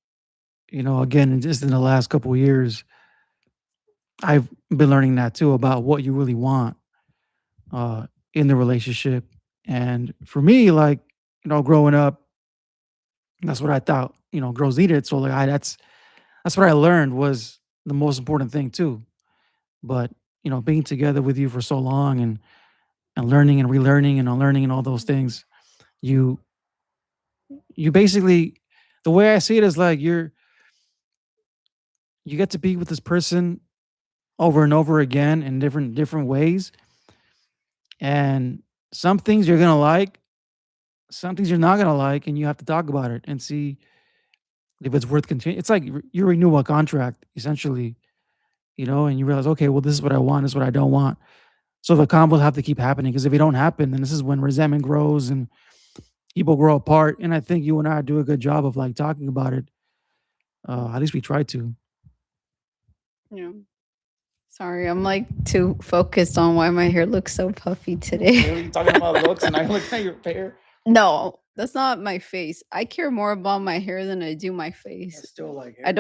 again, just in the last couple of years, I've been learning that too about what you really want in the relationship. And for me, like, growing up, that's what I thought, girls needed. So like that's what I learned was the most important thing too. But, being together with you for so long and learning and relearning and unlearning and all those things, you you basically, the way I see it is like you get to be with this person over and over again in different ways. And some things you're gonna like, some things you're not gonna like, and you have to talk about it and see if it's worth continuing. It's like you renew a contract essentially, and you realize, okay, well, this is what I want, this is what I don't want. So the combos have to keep happening because if they don't happen, then this is when resentment grows and people grow apart. And I think you and I do a good job of like talking about it. At least we try to. Yeah. Sorry, I'm like too focused on why my hair looks so puffy today. Really talking about looks, and I look at your hair. No, that's not my face. I care more about my hair than I do my I face. still like I hair.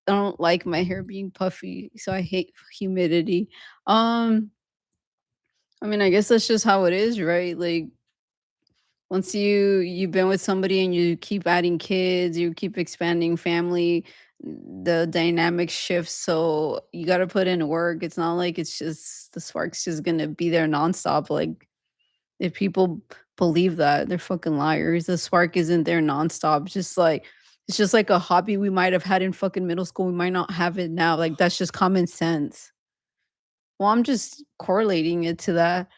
don't like my hair being puffy, so I hate humidity. Um, I mean, I guess that's just how it is, right? Like once you've been with somebody and you keep adding kids, you keep expanding family, the dynamic shifts. So you got to put in work. It's not like it's just the spark's just gonna be there nonstop. Like if people believe that, they're fucking liars. The spark isn't there nonstop. It's just like a hobby we might have had in fucking middle school. We might not have it now. Like that's just common sense. Well, I'm just correlating it to that.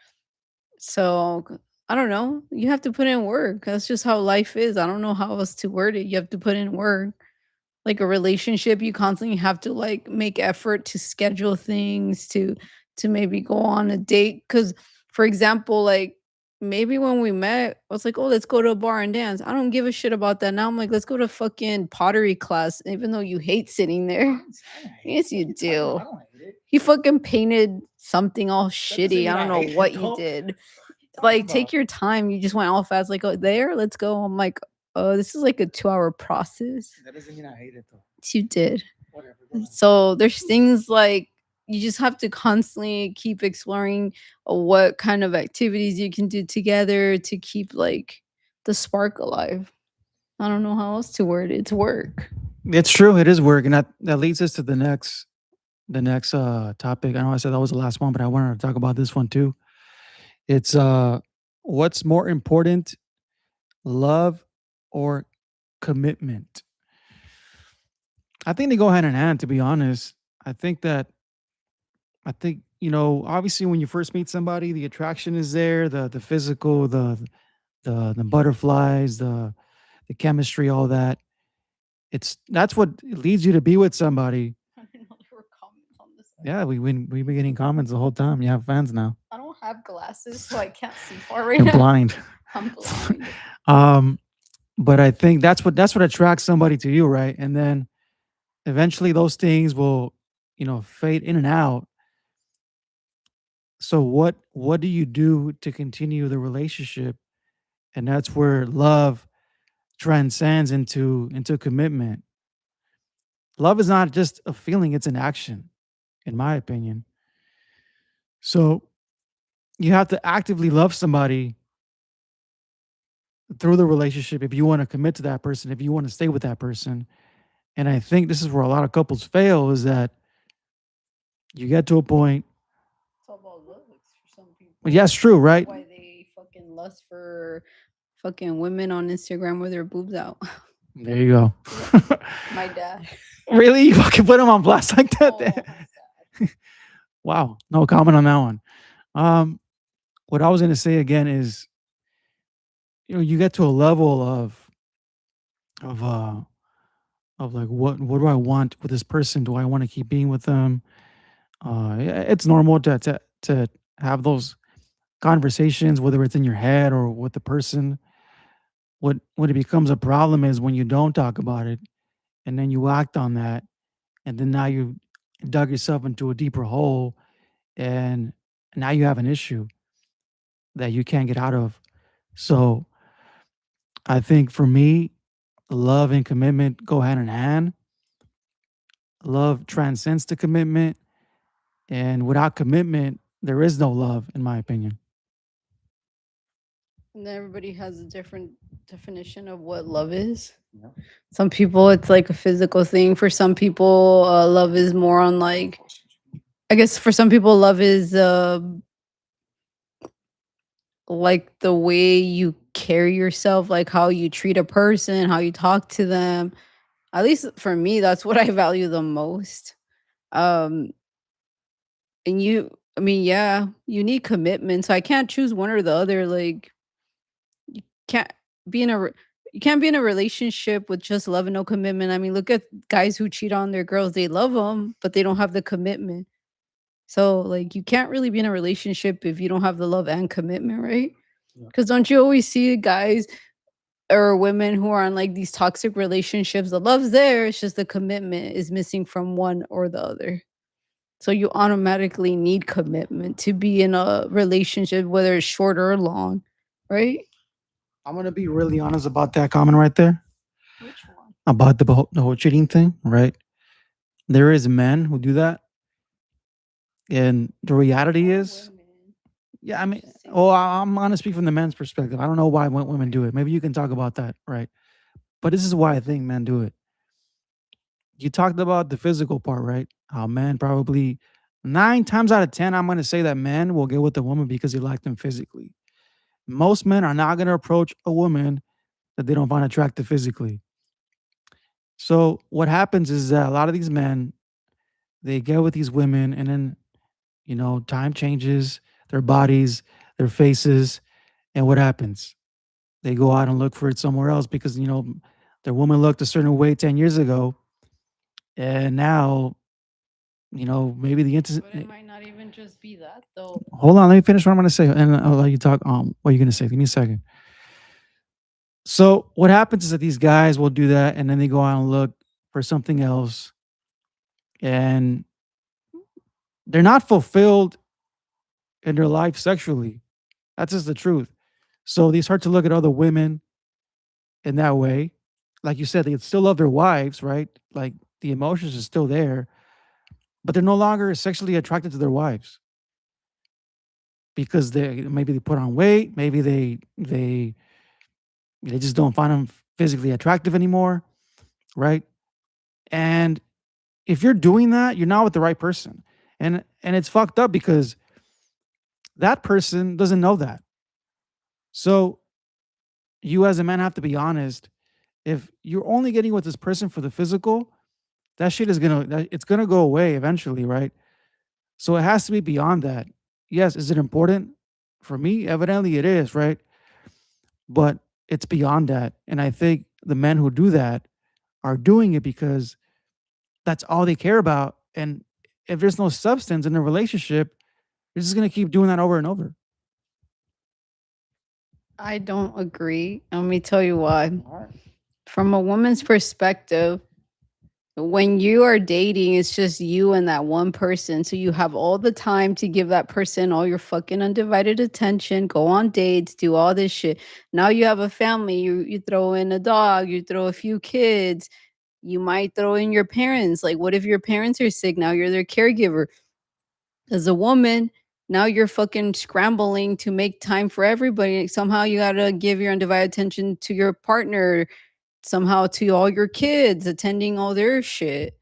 So I don't know. You have to put in work. That's just how life is. I don't know how else to word it. You have to put in work. Like a relationship, you constantly have to like make effort to schedule things to maybe go on a date. Cause for example, like maybe when we met, I was like, "Oh, let's go to a bar and dance." I don't give a shit about that. Now I'm like, "Let's go to fucking pottery class," even though you hate sitting there. I'm saying I hate it. Yes, What you are you talking about? do. I don't hate it. He fucking painted something all That doesn't shitty. I mean don't I know hate it what he though. What did. are you talking Like, take about? your time. You just went all fast, like, "Oh, there? Let's go." I'm like, "Oh, this is like a 2-hour process." That doesn't mean I hate it though. Yes, you did. Whatever, go ahead. So there's things like you just have to constantly keep exploring what kind of activities you can do together to keep like the spark alive. I don't know how else to word it. It's work. It's true. It is work, and that leads us to the next topic. I know I said that was the last one, but I wanted to talk about this one too. It's what's more important, love or commitment? I think they go hand in hand. To be honest, I think that I think obviously when you first meet somebody, the attraction is there, the physical, the butterflies, the chemistry, all that. That's what leads you to be with somebody. I didn't know there were comments on this. Yeah, we've been getting comments the whole time. You have fans now. I don't have glasses, so I can't see far right You're now. blind. I'm blind. um, but I think that's what attracts somebody to you, right? And then eventually those things will, fade in and out. So what do you do to continue the relationship? And that's where love transcends into commitment. Love is not just a feeling, it's an action, in my opinion. So you have to actively love somebody through the relationship if you want to commit to that person, if you want to stay with that person. And I think this is where a lot of couples fail is that you get to a point. It's all about looks for some Well, people. yes, true, That's right? why they fucking lust for fucking women on Instagram with their boobs out. There you go. My dad. Really? You fucking put him on blast like that? Oh, my dad. Wow. No comment on that one. Um, what I was gonna say again is, you get to a level of uh of like what do I want with this person? Do I want to keep being with them? It's normal to have those conversations, whether it's in your head or with the person. What it becomes a problem is when you don't talk about it and then you act on that, and then now you dug yourself into a deeper hole, and now you have an issue that you can't get out of. So I think for me, love and commitment go hand in hand. Love transcends to commitment, and without commitment, there is no love, in my opinion. And everybody has a different definition of what love is. Yeah. Some people, it's like a physical thing. For some people, love is more on like, I guess for some people, love is like the way you carry yourself, like how you treat a person, how you talk to them. At least for me, that's what I value the most. Um, and I mean, yeah, you need commitment. So I can't choose one or the other. Like, can't be in a re you can't be in a relationship with just love and no commitment. I mean, look at guys who cheat on their girls. They love them, but they don't have the commitment. So, like, you can't really be in a relationship if you don't have the love and commitment, right? Yeah. Because don't you always see guys or women who are in, like, these toxic relationships? The love's there, it's just the commitment is missing from one or the other. So you automatically need commitment to be in a relationship, whether it's short or long, right? I'm gonna be really honest about that comment right there Which one? about the whole cheating thing. Right? There is men who do that, and the reality Or is, women. yeah. I I'm mean, just saying. oh, I'm gonna speak from the men's perspective. I don't know why women do it. Maybe you can talk about that, right? But this is why I think men do it. You talked about the physical part, right? How men probably 9 times out of 10, I'm gonna say that men will get with a woman because they like them physically. Most men are not gonna approach a woman that they don't find attractive physically. So what happens is that a lot of these men, they get with these women, and then time changes, their bodies, their faces, and what happens? They go out and look for it somewhere else because their woman looked a certain way 10 years ago, and now maybe the But it inter- might not even just be that though. Hold on, let me finish what I'm gonna say, and I'll let you talk. What are you gonna say? Give me a second. So what happens is that these guys will do that, and then they go out and look for something else, and they're not fulfilled in their life sexually. That's just the truth. So they start to look at other women in that way. Like you said, they still love their wives, right? Like the emotions are still there, but they're no longer sexually attracted to their wives because they put on weight, maybe they just don't find them physically attractive anymore, right? And if you're doing that, you're not with the right person. And it's fucked up because that person doesn't know that. So you as a man have to be honest. If you're only getting with this person for the physical, that shit is it's gonna go away eventually, right? So it has to be beyond that. Yes, is it important? For me, evidently it is, right? But it's beyond that. And I think the men who do that are doing it because that's all they care about. And if there's no substance in the relationship, they're just gonna keep doing that over and over. I don't agree. Let me tell you why. From a woman's perspective, when you are dating, it's just you and that one person. So you have all the time to give that person all your fucking undivided attention, go on dates, do all this shit. Now you have a family, you throw in a dog, you throw a few kids, you might throw in your parents. Like, what if your parents are sick? Now you're their caregiver. As a woman, now you're fucking scrambling to make time for everybody. Somehow you gotta give your undivided attention to your partner, somehow to all your kids, attending all their shit,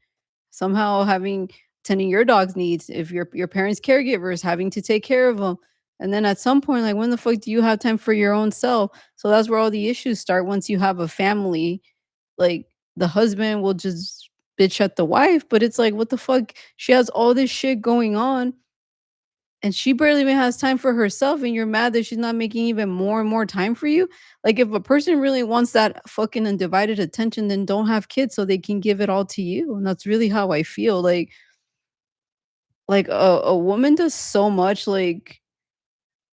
somehow having attending your dog's needs. If your parents' caregivers, having to take care of them. And then at some point, like when the fuck do you have time for your own self? So that's where all the issues start once you have a family. Like the husband will just bitch at the wife, but it's like, what the fuck? She has all this shit going on and she barely even has time for herself, and you're mad that she's not making even more and more time for you? Like, if a person really wants that fucking undivided attention, then don't have kids so they can give it all to you, and that's really how I feel, like, a woman does so much, like,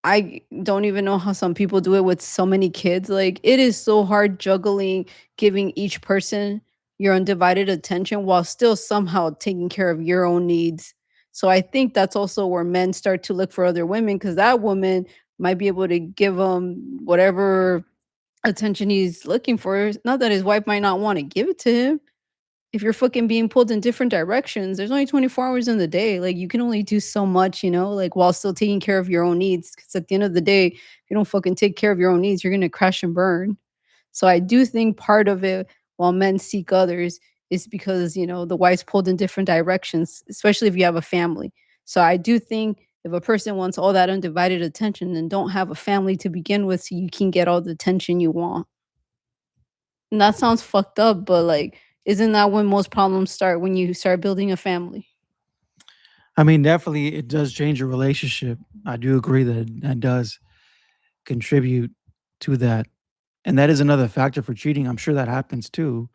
I don't even know how some people do it with so many kids. Like, it is so hard juggling giving each person your undivided attention while still somehow taking care of your own needs. So I think that's also where men start to look for other women because that woman might be able to give him whatever attention he's looking for. Not that his wife might not want to give it to him, if you're fucking being pulled in different directions, there's only 24 hours in the day. Like you can only do so much, like while still taking care of your own needs. Cause at the end of the day, if you don't fucking take care of your own needs, you're gonna crash and burn. So I do think part of it while men seek others is because, the wife's pulled in different directions, especially if you have a family. So I do think if a person wants all that undivided attention, then don't have a family to begin with so you can get all the attention you want. And that sounds fucked up, but, like, isn't that when most problems start, when you start building a family? I mean, definitely it does change your relationship. I do agree that that does contribute to that. And that is another factor for cheating. I'm sure that happens too.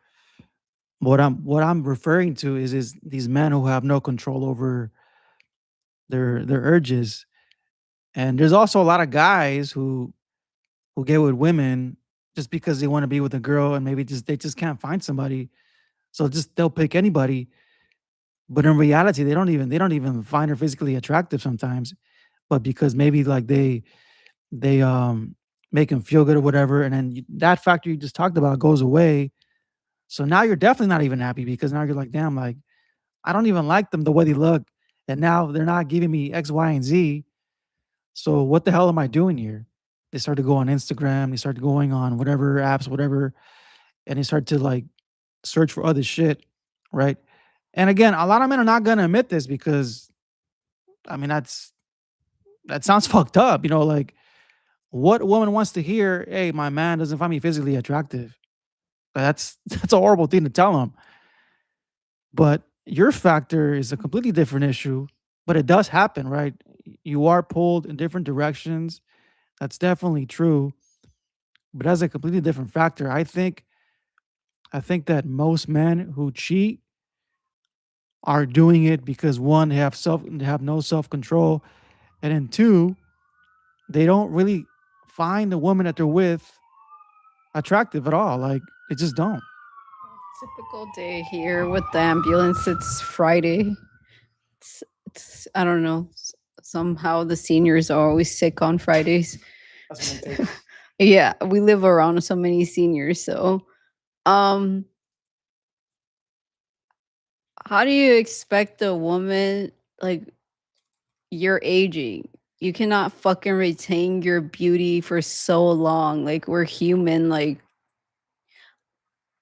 What I'm referring to is these men who have no control over their urges. And there's also a lot of guys who get with women just because they want to be with a girl and maybe just they just can't find somebody. So just they'll pick anybody. But in reality, they don't even find her physically attractive sometimes. But because maybe like they make them feel good or whatever, and then that factor you just talked about goes away. So now you're definitely not even happy because now you're like, damn, like I don't even like them the way they look, and now they're not giving me X, Y, and Z. So what the hell am I doing here? They start to go on Instagram, they start going on whatever apps, whatever, and they start to like search for other shit, right? And again, a lot of men are not gonna admit this because I mean that sounds fucked up, like what woman wants to hear, hey, my man doesn't find me physically attractive? That's that's a horrible thing to tell him. But your factor is a completely different issue, but it does happen, right? You are pulled in different directions. That's definitely true, but that's a completely different factor. I think that most men who cheat are doing it because one, they have no self control, and then two, they don't really find the woman that they're with attractive at all. Like they just don't. Typical day here with the ambulance. It's Friday. It's I don't know. Somehow the seniors are always sick on Fridays. That's when they take us. Yeah, we live around so many seniors. So, um, how do you expect a woman like you're aging? You cannot fucking retain your beauty for so long. Like we're human. Like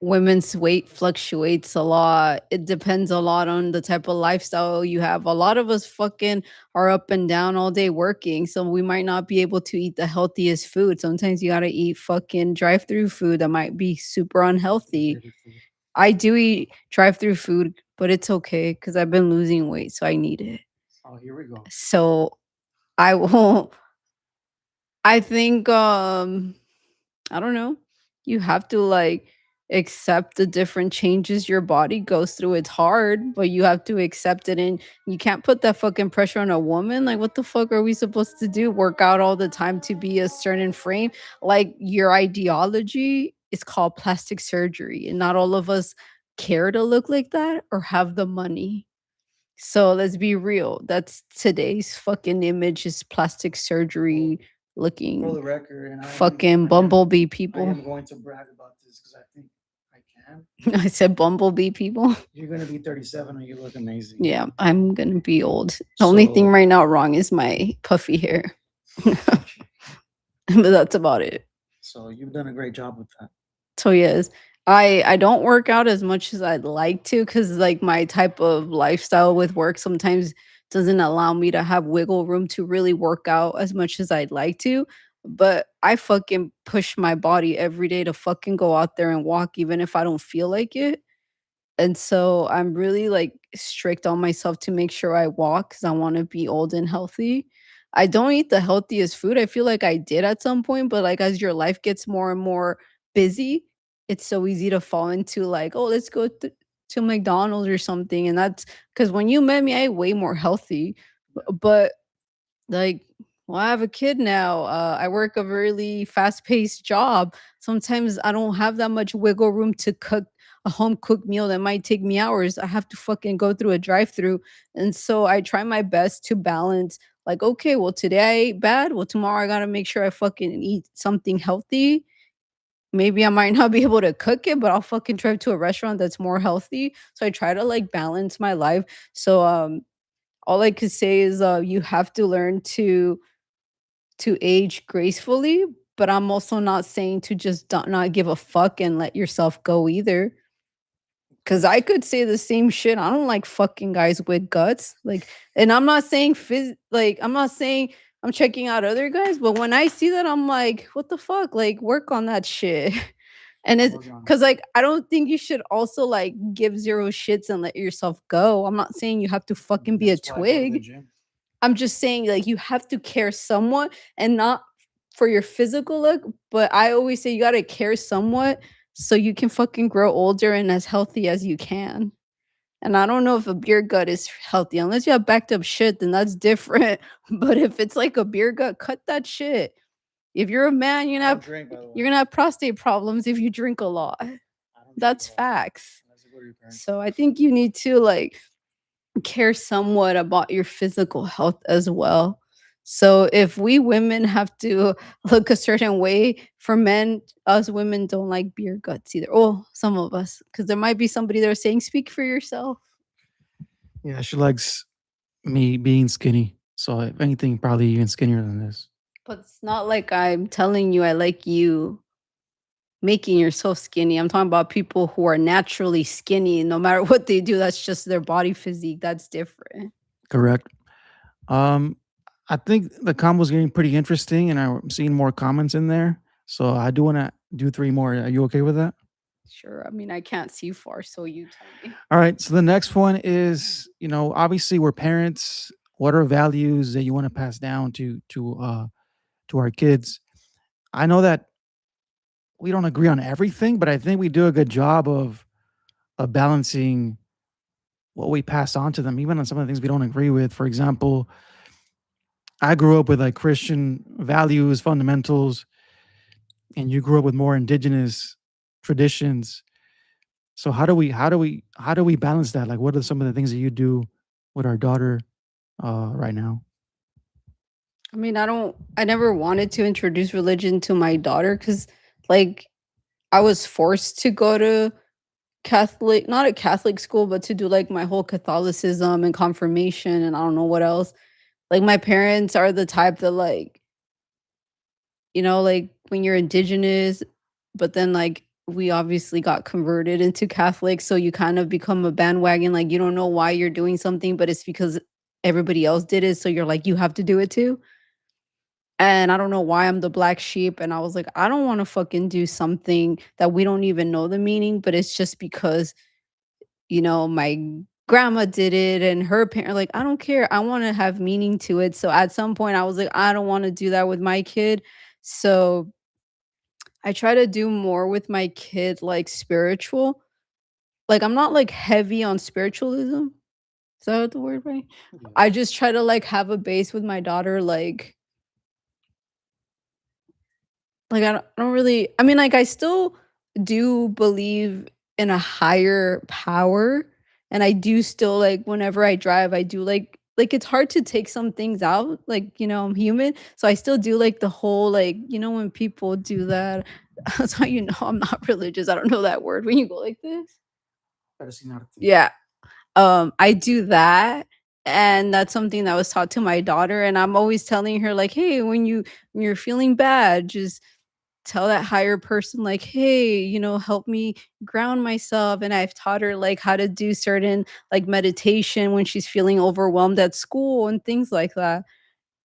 women's weight fluctuates a lot. It depends a lot on the type of lifestyle you have. A lot of us fucking are up and down all day working, so we might not be able to eat the healthiest food. Sometimes you gotta eat fucking drive-through food that might be super Your unhealthy. favorite food. I do eat drive-through food, but it's okay because I've been losing weight, so I need it. Oh, here we go. So I will I think I don't know. You have to like accept the different changes your body goes through. It's hard, but you have to accept it and you can't put that fucking pressure on a woman. Like what the fuck are we supposed to do? Work out all the time to be a certain frame? Like your ideology is called plastic surgery and not all of us care to look like that or have the money. So let's be real. That's today's fucking image is plastic Well, surgery for looking the record, and fucking bumblebee I people. am going to brag about this because I think I can. I said bumblebee people. You're gonna be 37 and you look amazing. Yeah, I'm gonna be old. The only thing So right now wrong is my puffy hair. But that's about it. so you've done a great job with that. So yes, I don't work out as much as I'd like to because like my type of lifestyle with work sometimes doesn't allow me to have wiggle room to really work out as much as I'd like to. But I fucking push my body every day to fucking go out there and walk even if I don't feel like it. And so I'm really like strict on myself to make sure I walk because I want to be old and healthy. I don't eat the healthiest food. I feel like I did at some point, but like as your life gets more and more busy, it's so easy to fall into like, oh, let's go to McDonald's or something. And that's because when you met me, I ate way more healthy. But like, well, I have a kid now. I work a really fast-paced job. Sometimes I don't have that much wiggle room to cook a home cooked meal that might take me hours. I have to fucking go through a drive-through. And so I try my best to balance like, okay, well, today I ate bad. Well, tomorrow I gotta make sure I fucking eat something healthy. Maybe I might not be able to cook it, but I'll fucking drive to a restaurant that's more healthy. So I try to like balance my life. So all I could say is you have to learn to age gracefully, but I'm also not saying to just not give a fuck and let yourself go either. Cause I could say the same shit. I don't like fucking guys with guts. Like, and I'm not saying I'm not saying I'm checking out other guys, but when I see that, I'm like, what the fuck? Like, work on that shit. And I'll it's work on it. because like I don't think you should also like give zero shits and let yourself go. I'm not saying you have to fucking be a That's why I go to the twig. gym. I'm just saying, like, you have to care somewhat and not for your physical look, but I always say you gotta care somewhat so you can fucking grow older and as healthy as you can. And I don't know if a beer gut is healthy. Unless you have backed up shit, then that's different. But if it's like a beer gut, cut that shit. If you're a man, I don't drink, by the way. you're gonna have prostate problems if you drink a lot. I don't drink That's at all. facts. Unless you go to your parents' So I house. think you need to like care somewhat about your physical health as well. So if we women have to look a certain way, for men, us women don't like beer guts either. Oh, some of us, because there might be somebody there saying, "Speak for yourself." Yeah, she likes me being skinny. So if anything, probably even skinnier than this. But it's not like I'm telling you I like you making yourself skinny. I'm talking about people who are naturally skinny. No matter what they do, that's just their body physique. That's different. Correct. Um, I think the combo's getting pretty interesting, and I'm seeing more comments in there. So I do want to do three more. Are you okay with that? Sure. I mean, I can't see far, so you tell me. All right. So the next one is, obviously we're parents. What are values that you want to pass down to our kids? I know that we don't agree on everything, but I think we do a good job of balancing what we pass on to them, even on some of the things we don't agree with. For example, I grew up with like Christian values, fundamentals, and you grew up with more indigenous traditions. So how do we balance that? Like, what are some of the things that you do with our daughter right now? I mean, I never wanted to introduce religion to my daughter because, like, I was forced to go to Catholic, not a Catholic school, but to do like my whole Catholicism and confirmation and I don't know what else. Like, my parents are the type that, like, like when you're indigenous, but then like we obviously got converted into Catholic, so you kind of become a bandwagon. Like, you don't know why you're doing something, but it's because everybody else did it. So you're like, you have to do it too. And I don't know why I'm the black sheep. And I was like, I don't want to fucking do something that we don't even know the meaning, but it's just because, my grandma did it and her parent, like, I don't care. I want to have meaning to it. So at some point I was like, I don't want to do that with my kid. So I try to do more with my kid, like spiritual. Like, I'm not like heavy on spiritualism. Is that the word, right? I Yes. just try to like have a base with my daughter, I don't really, I mean, like, I still do believe in a higher power, and I do still, like, whenever I drive, I do, it's hard to take some things out, like, I'm human, so I still do, like, the whole, like, when people do that, that's how you know I'm not religious, I don't know that word, when you go like this? Yeah. I do that, and that's something that was taught to my daughter, and I'm always telling her, like, "Hey, when you're feeling bad, just tell that higher person like, "Hey, help me ground myself." And I've taught her like how to do certain like meditation when she's feeling overwhelmed at school and things like that.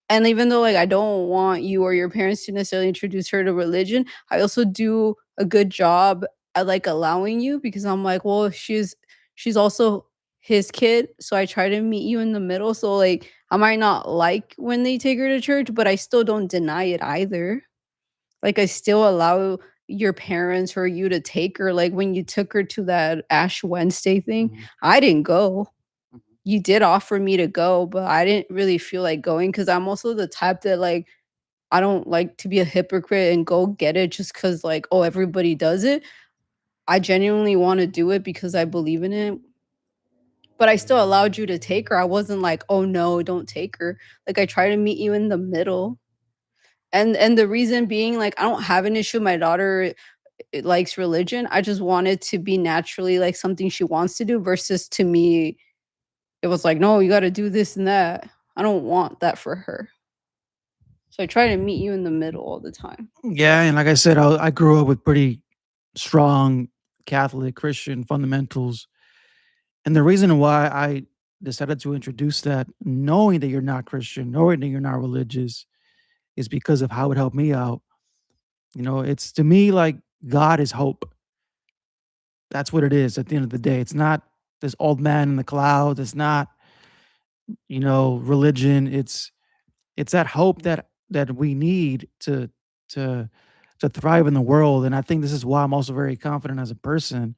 And even though like I don't want you or your parents to necessarily introduce her to religion, I also do a good job at like allowing you because I'm like, well, she's also his kid, so I try to meet you in the middle. So like I might not like when they take her to church, but I still don't deny it either. Like, I still allow your parents or you to take her, like, when you took her to that Ash Wednesday thing, Mhm, I didn't go. mhm. You did offer me to go, but I didn't really feel like going because 'cause I'm also the type that, like, I don't like to be a hypocrite and go get it just because like, "Oh, everybody does it." I genuinely wanna do it because I believe in it, but I still allowed you to take her. I wasn't like, "Oh, no, don't take her." Like, I try to meet you in the middle. And the reason being, like, I don't have an issue, my daughter likes religion. I just want it to be naturally, like, something she wants to do versus to me, it was like, "No, you gotta do this and that." I don't want that for her. So I try to meet you in the middle all the time. Yeah, and like I said, I grew up with pretty strong Catholic Christian fundamentals, and the reason why I decided to introduce that, knowing that you're not Christian, knowing that you're not religious, is because of how it helped me out. It's to me like God is hope. That's what it is at the end of the day. It's not this old man in the clouds. It's not, religion. It's that hope that we need to to thrive in the world. And I think this is why I'm also very confident as a person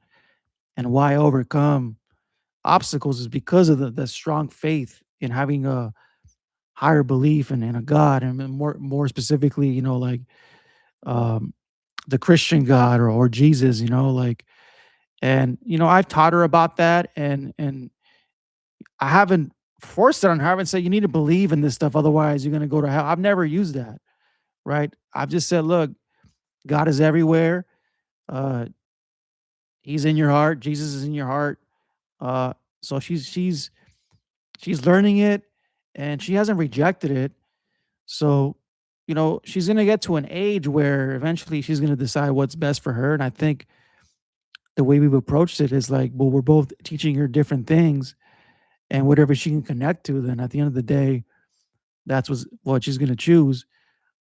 and why I overcome obstacles is because of the strong faith in having a higher belief in a God and more specifically, like um the Christian God or Jesus, like and I've taught her about that and I haven't forced it on her. I haven't said you need to believe in this stuff, otherwise you're gonna go to hell. I've never used that, right? I've just said, look, God is everywhere. Uh he's in your heart, Jesus is in your heart. Uh so she's learning it and she hasn't rejected it. So, she's gonna get to an age where eventually she's gonna decide what's best for her. And I think the way we've approached it is like, well, we're both teaching her different things and whatever she can connect to, then at the end of the day, that's what she's gonna choose.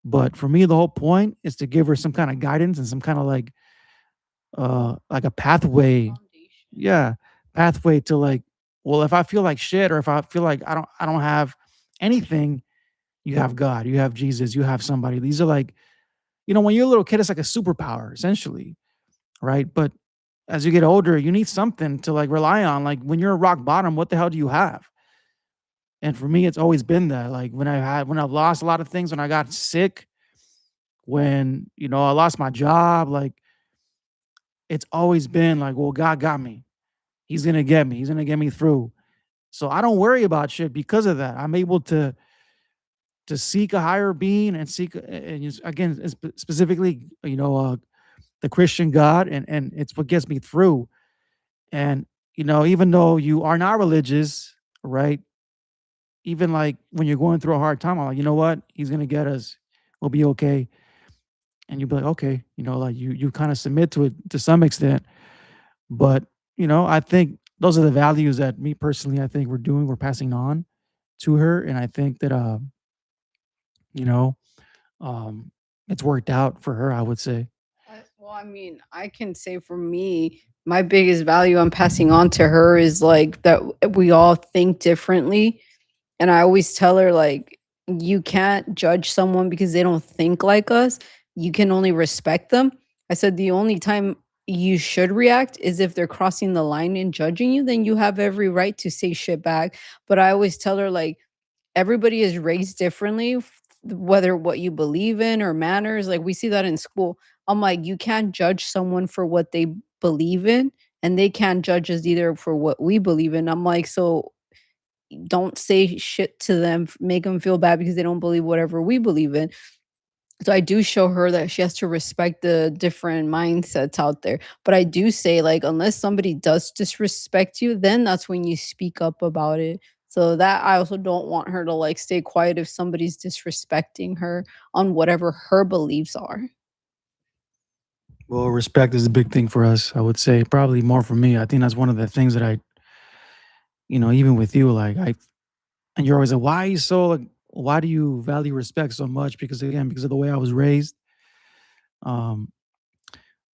But for me, the whole point is to give her some kind of guidance and some kind of like a pathway. Foundation. Yeah, pathway to like, well, if I feel like shit or if I feel like I don't have anything, you have God, you have Jesus, you have somebody. These are like, when you're a little kid, it's like a superpower essentially, right? But as you get older, you need something to like rely on. Like when you're at rock bottom, what the hell do you have? And for me, it's always been that. Like when I've lost a lot of things, when I got sick, when I lost my job, like it's always been like, well, God got me. He's gonna get me. He's gonna get me through. So I don't worry about shit because of that. I'm able to seek a higher being and seek and again specifically, the Christian God, and it's what gets me through. And even though you are not religious, right? Even like when you're going through a hard time, I'm like, you know what? He's gonna get us. We'll be okay. And you'll be like, okay, like you kind of submit to it to some extent. But I think those are the values that me personally, I think we're passing on to her, and I think that you know, um, it's worked out for her. I would say. Well, I mean, I can say for me, my biggest value I'm passing on to her is like that we all think differently. And I always tell her, like, you can't judge someone because they don't think like us. You can only respect them. I said the only time you should react is if they're crossing the line and judging you, then you have every right to say shit back. But I always tell her, like, everybody is raised differently, whether what you believe in or manners. Like we see that in school. I'm like, you can't judge someone for what they believe in, and they can't judge us either for what we believe in. I'm like, so don't say shit to them, make them feel bad because they don't believe whatever we believe in. So I do show her that she has to respect the different mindsets out there. But I do say, like, unless somebody does disrespect you, then that's when you speak up about it. So that I also don't want her to like stay quiet if somebody's disrespecting her on whatever her beliefs are. Well, respect is a big thing for us. I would say probably more for me. I think that's one of the things that even with you, like and you're always like, why are you so like, why do you value respect so much? Because again, because of the way I was raised. Um,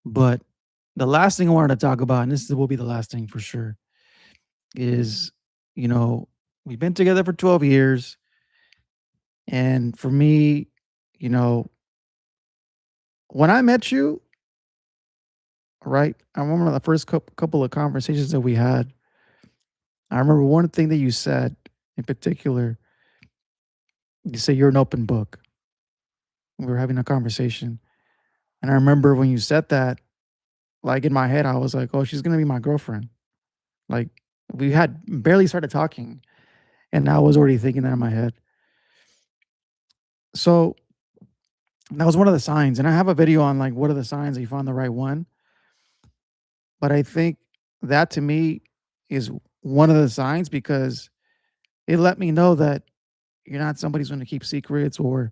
but the last thing I wanted to talk about, and will be the last thing for sure, is you know, we've been together for 12 years. And for me, you know, when I met you, right, I remember the first couple of conversations that we had. I remember one thing that you said in particular. You say you're an open book. We were having a conversation. And I remember when you said that, like in my head, I was like, oh, she's going to be my girlfriend. Like we had barely started talking. And I was already thinking that in my head. So that was one of the signs. And I have a video on like what are the signs that you found the right one. But I think that to me is one of the signs because it let me know that you're not somebody who's going to keep secrets or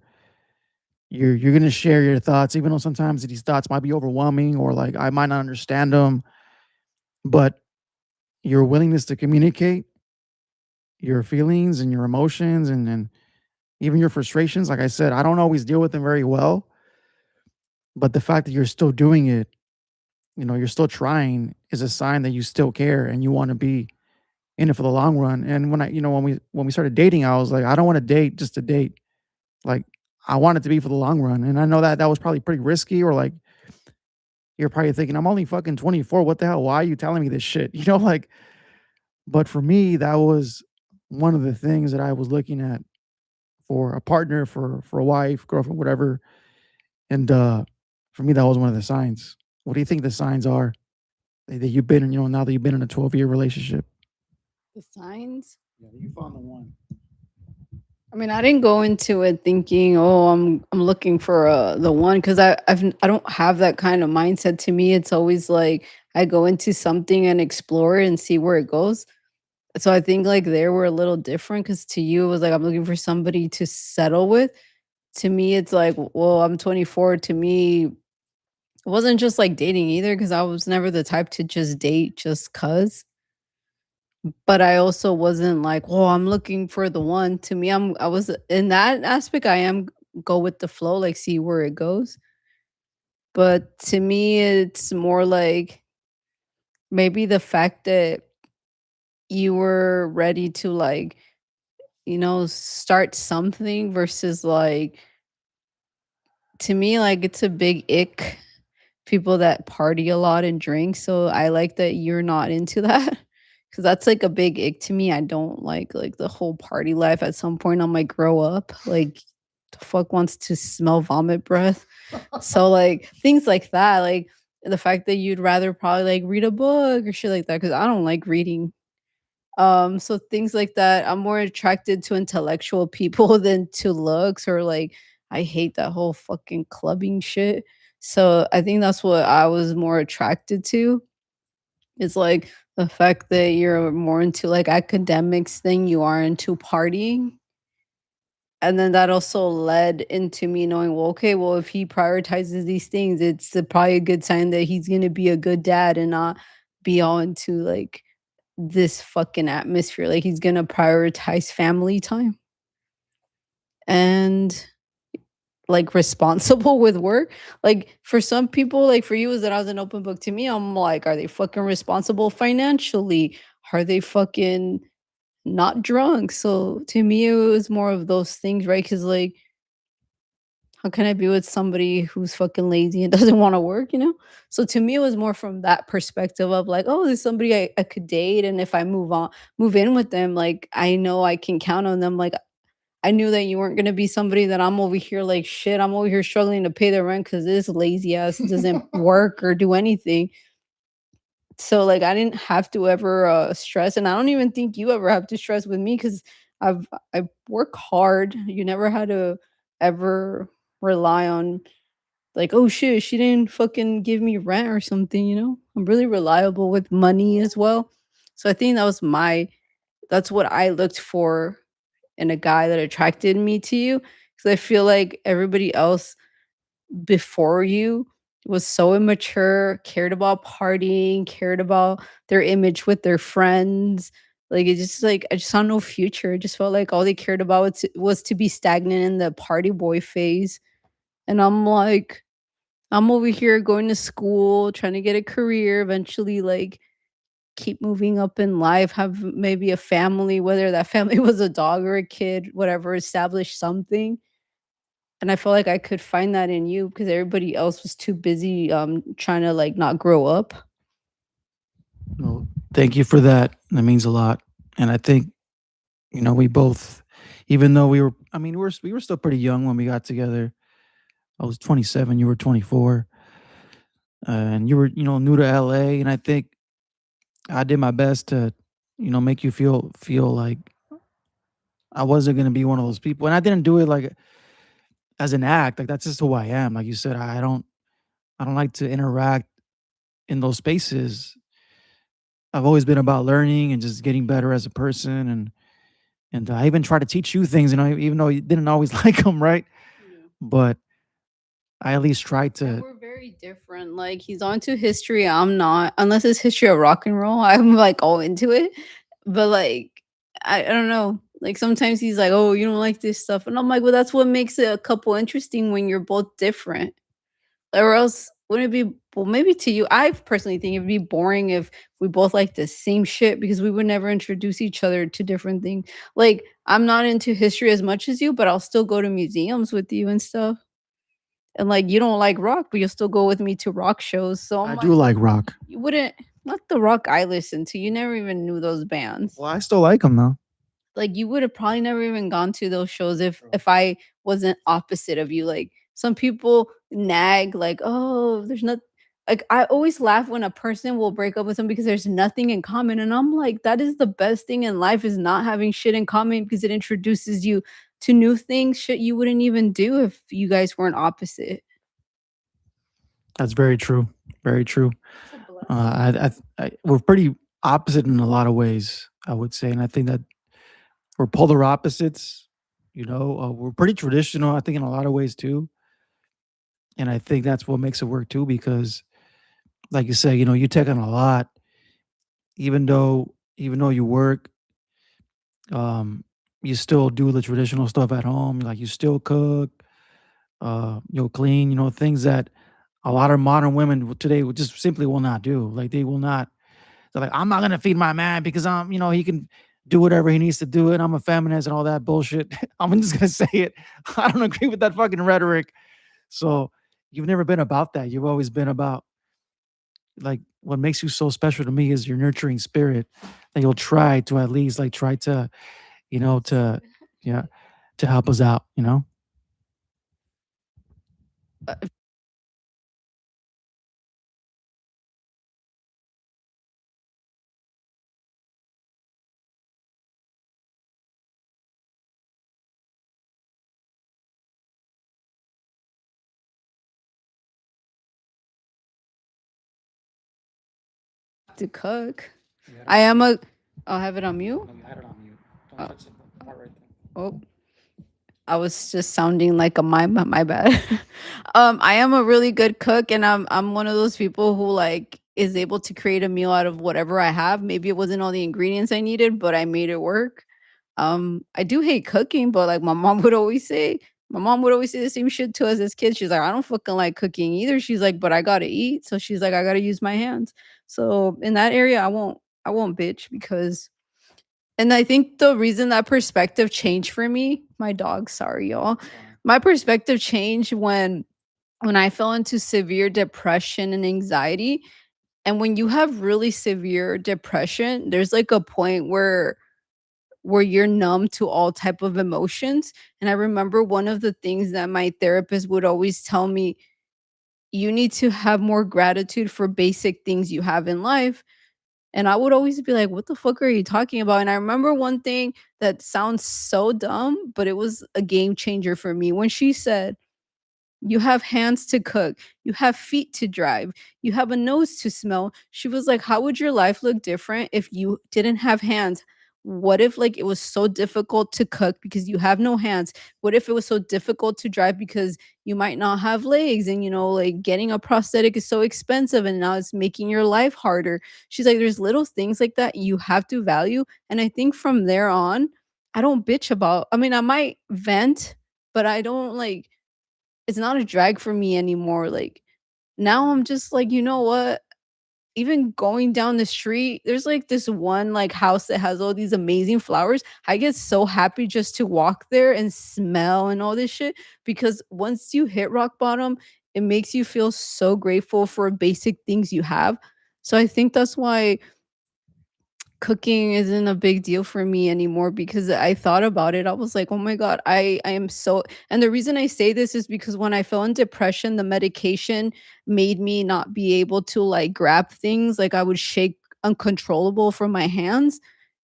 you're going to share your thoughts, even though sometimes these thoughts might be overwhelming or like I might not understand them. But your willingness to communicate your feelings and your emotions and even your frustrations, like I said, I don't always deal with them very well. But the fact that you're still doing it, you're still trying is a sign that you still care and you want to be in it for the long run. And when we started dating, I was like, I don't want to date just to date. Like I want it to be for the long run. And I know that that was probably pretty risky, or like you're probably thinking, I'm only fucking 24. What the hell? Why are you telling me this shit? Like, but for me, that was one of the things that I was looking at for a partner, for a wife, girlfriend, whatever. And for me, that was one of the signs. What do you think the signs are that you've been in, now that you've been in a 12-year relationship? The signs. Yeah, you found the one. I mean, I didn't go into it thinking, "Oh, I'm looking for the one," because I don't have that kind of mindset. To me, it's always like I go into something and explore it and see where it goes. So I think like there we're a little different because to you it was like I'm looking for somebody to settle with. To me, it's like, well, I'm 24. To me, it wasn't just like dating either because I was never the type to just date just cuz. But I also wasn't like, "Oh, I'm looking for the one." To me, I was in that aspect, I am go with the flow, like, see where it goes. But to me, it's more like maybe the fact that you were ready to, like, start something versus, like to me, like, it's a big ick people that party a lot and drink, so I like that you're not into that, because that's, like, a big ick to me. I don't like, the whole party life. At some point, I might grow up, like, the fuck wants to smell vomit breath? So, like, things like that, like, the fact that you'd rather probably, like, read a book or shit like that, because I don't like reading. So things like that, I'm more attracted to intellectual people than to looks or like I hate that whole fucking clubbing shit. So I think that's what I was more attracted to. Is like the fact that you're more into like academics than you are into partying. And then that also led into me knowing, well, okay, well, if he prioritizes these things, it's probably a good sign that he's gonna be a good dad and not be all into like this fucking atmosphere, like, he's gonna prioritize family time and, like, responsible with work. Like, for some people, like, for you is that I was an open book. To me, I'm like, are they fucking responsible financially? Are they fucking not drunk? So, to me, it was more of those things, right? Because like, how can I be with somebody who's fucking lazy and doesn't wanna work, you know? So to me, it was more from that perspective of like, "Oh, there's somebody I could date, and if I move in with them, like, I know I can count on them." Like, I knew that you weren't gonna be somebody that I'm over here like, "Shit, I'm over here struggling to pay the rent because this lazy ass doesn't work or do anything." So, like, I didn't have to ever, stress, and I don't even think you ever have to stress with me because I work hard. You never had to ever rely on like, "Oh, shit, she didn't fucking give me rent or something," you know? I'm really reliable with money as well. So I think that's what I looked for in a guy that attracted me to you, because I feel like everybody else before you was so immature, cared about partying, cared about their image with their friends. Like, it just like I just saw no future. It just felt like all they cared about was to be stagnant in the party boy phase, and I'm like I'm over here going to school, trying to get a career, eventually, like, keep moving up in life, have maybe a family, whether that family was a dog or a kid, whatever, establish something. And I feel like I could find that in you because everybody else was too busy, trying to, like, not grow up. Well, thank you for that. That means a lot. And I think, we both, even though we were still pretty young when we got together. I was 27, you were 24, and you were, new to LA. And I think I did my best to, make you feel like I wasn't gonna be one of those people. And I didn't do it like as an act. Like that's just who I am. Like you said, I don't like to interact in those spaces. I've always been about learning and just getting better as a person. And I even try to teach you things, even though you didn't always like them, right? Yeah. But I at least tried And to. we're very different. Like, he's onto history, I'm not. Unless it's history of rock and roll, I'm, like, all into it. But, like, I don't know. Like, sometimes he's like, "Oh, you don't like this stuff." And I'm like, "Well, that's what makes it a couple interesting when you're both different." Or else wouldn't it be well, maybe to you, I personally think it'd be boring if we both like the same shit because we would never introduce each other to different things. Like, I'm not into history as much as you, but I'll still go to museums with you and stuff. And, like, you don't like rock, but you'll still go with me to rock shows. So I I'm do like, like rock. you wouldn't not the rock I listen to. You never even knew those bands. Well, I still like them though. Like, you would have probably never even gone to those shows if Bro. I wasn't opposite of you. Like, some people nag, like, "Oh, there's not." Like, I always laugh when a person will break up with someone because there's nothing in common, and I'm like, "That is the best thing in life is not having shit in common because it introduces you to new things, shit you wouldn't even do if you guys weren't opposite." That's very true. Very true. It's a blessing. We're pretty opposite in a lot of ways, I would say, and I think that we're polar opposites. We're pretty traditional, I think, in a lot of ways too, and I think that's what makes it work too. Because, like you say, you take on a lot, even though you work, you still do the traditional stuff at home. Like you still cook, you'll clean. Things that a lot of modern women today would just simply will not do. Like they will not. They're like, I'm not gonna feed my man because he can do whatever he needs to do, and I'm a feminist and all that bullshit. I'm just gonna say it. I don't agree with that fucking rhetoric. So you've never been about that. You've always been about like what makes you so special to me is your nurturing spirit that you'll try to at least like try to, to yeah, to help us out, you know? Uh, to cook. You had it I on am mute. a I'll have it on mute. No, you had it on mute. Don't Oh, touch the part right there. oh, I was just sounding like a mime, my bad. I am a really good cook, and I'm one of those people who like is able to create a meal out of whatever I have. Maybe it wasn't all the ingredients I needed, but I made it work. I do hate cooking, but like my mom would always say the same shit to us as kids. She's like, I don't fucking like cooking either. She's like, but I gotta eat. So she's like, I gotta use my hands. So in that area, I won't bitch because and I think the reason that perspective changed for me, my dog, sorry y'all. It's fine. My perspective changed when I fell into severe depression and anxiety. And when you have really severe depression, there's like a point where you're numb to all type of emotions. And I remember one of the things that my therapist would always tell me, you need to have more gratitude for basic things you have in life. And I would always be like, "What the fuck are you talking about?" And I remember one thing that sounds so dumb, but it was a game changer for me when she said, you have hands to cook. You have feet to drive. You have a nose to smell. She was like, "How would your life look different if you didn't have hands? What if like it was so difficult to cook because you have no hands? What if it was so difficult to drive because you might not have legs and like getting a prosthetic is so expensive and now it's making your life harder." She's like, "There's little things like that you have to value." And I think from there on, I don't bitch about I mean, I might vent, but I don't like it's not a drag for me anymore, like, now I'm just like, "You know what?" Even going down the street, there's, like, this one, like, house that has all these amazing flowers. I get so happy just to walk there and smell and all this shit, because once you hit rock bottom, it makes you feel so grateful for basic things you have. So I think that's why cooking isn't a big deal for me anymore because I thought about it. I was like, "Oh my god, I am so." And the reason I say this is because when I fell in depression, the medication made me not be able to like grab things. Like I would shake uncontrollable from my hands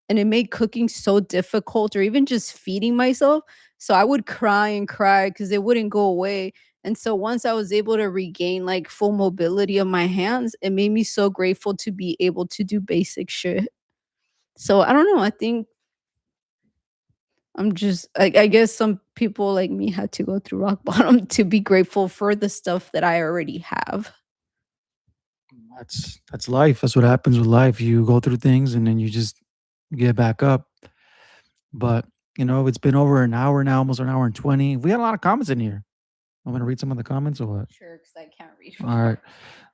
and it made cooking so difficult or even just feeding myself. So I would cry and cry because it wouldn't go away. And so once I was able to regain like full mobility of my hands, it made me so grateful to be able to do basic shit. So I don't know, I think I guess some people like me had to go through rock bottom to be grateful for the stuff that I already have. That's life. That's what happens with life. You go through things and then you just get back up. But it's been over an hour now, almost an hour and 20. We had a lot of comments in here. I'm gonna read some of the comments or what? Sure, because I can't read All right. far.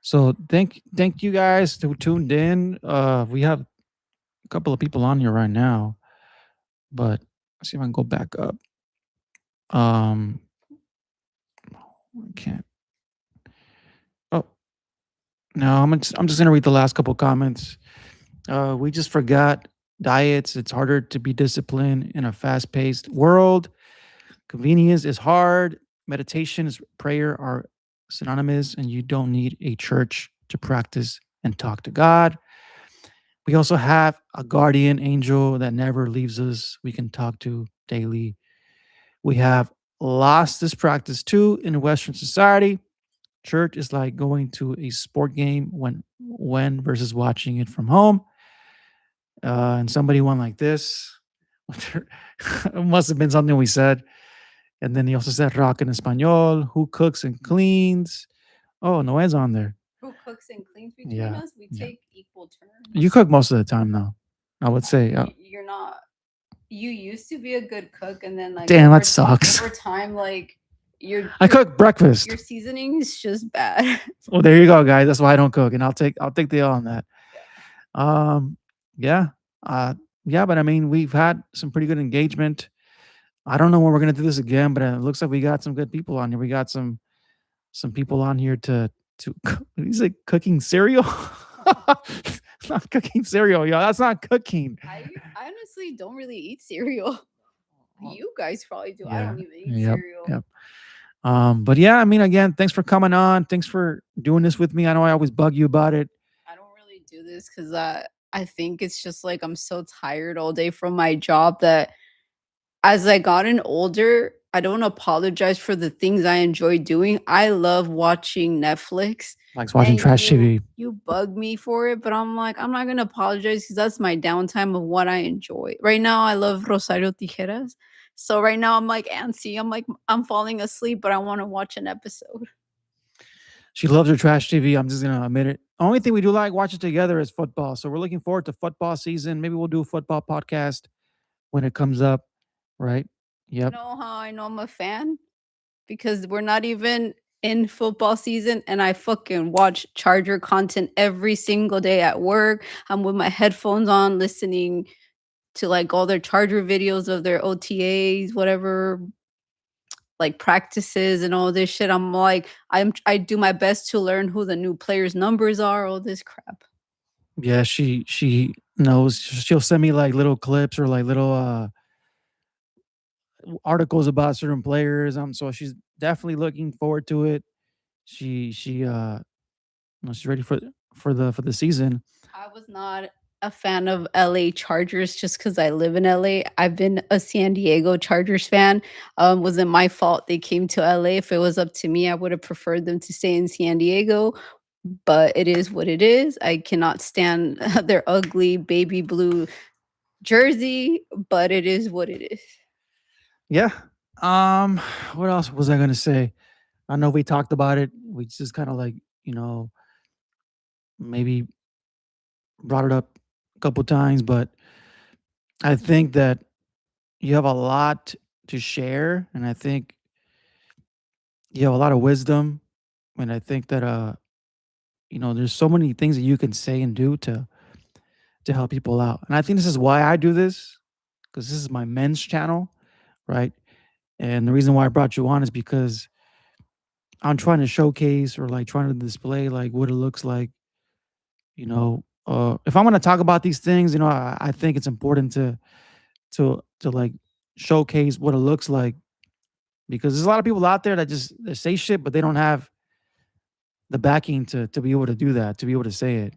So thank you guys who tuned in. We have a couple of people on here right now, but let's see if I can go back up. Um I can't. Oh no, I'm just gonna read the last couple comments. We just forgot diets. It's harder to be disciplined in a fast-paced world. Convenience is hard. Meditation is prayer are synonymous, and you don't need a church to practice and talk to God. We also have a guardian angel that never leaves us. We can talk to daily. We have lost this practice too in Western society. Church is like going to a sport game when versus watching it from home. And somebody went like this. It must have been something we said. And then he also said rock in Espanol, who cooks and cleans. Oh, Noe's on there. Who cooks and cleans between Yeah. us? We Yeah. take equal You turns. cook most of the time though. I would say. You're not you used to be a good cook and then like Damn, that sucks. over time like your I your cook breakfast. your seasoning is just bad. Well, there you go, guys. That's why I don't cook, and I'll take the L on that. Yeah. Um, yeah, uh, yeah, but I mean, we've had some pretty good engagement. I don't know when we're gonna do this again, but it looks like we got some good people on here. We got some people on here to he's like cooking cereal. Not cooking cereal, y'all. That's not cooking. I honestly don't really eat cereal. Oh, You guys probably do. I yeah. don't even eat Yep. cereal. Yep. But yeah, I mean, again, thanks for coming on. Thanks for doing this with me. I know I always bug you about it. I don't really do this because I think it's just like I'm so tired all day from my job that as I gotten older, I don't apologize for the things I enjoy doing. I love watching Netflix, Likes watching and trash TV. you bug me for it, but I'm like, I'm not gonna apologize because that's my downtime of what I enjoy. Right now, I love Rosario Tijeras. So right now I'm like antsy. I'm like, I'm falling asleep, but I want to watch an episode. She loves her trash TV. I'm just gonna admit it. Only thing we do like watching together is football. So we're looking forward to football season. Maybe we'll do a football podcast when it comes up. Right? You Yep. know how I know I'm a fan? Because we're not even in football season and I fucking watch Charger content every single day at work. I'm with my headphones on listening to like all their Charger videos of their OTAs, whatever, like practices and all this shit. I'm like, I do my best to learn who the new players' numbers are, all this crap. Yeah, she knows. She'll send me like little clips or like little articles about certain players. So she's definitely looking forward to it. She she's ready for the season. I was not a fan of LA Chargers just because I live in LA. I've been a San Diego Chargers fan. Wasn't my fault they came to LA. If it was up to me, I would have preferred them to stay in San Diego, but it is what it is. I cannot stand their ugly baby blue jersey, but it is what it is. Yeah. Um, what else was I gonna say? I know we talked about it. We just kind of like, maybe brought it up a couple times, but I think that you have a lot to share, and I think you have a lot of wisdom, and I think that there's so many things that you can say and do to help people out. And I think this is why I do this, because this is my men's channel, right? And the reason why I brought you on is because I'm trying to showcase or like trying to display like what it looks like. If I'm gonna talk about these things, I think it's important to like showcase what it looks like, because there's a lot of people out there that just they say shit, but they don't have the backing to be able to do that, to be able to say it.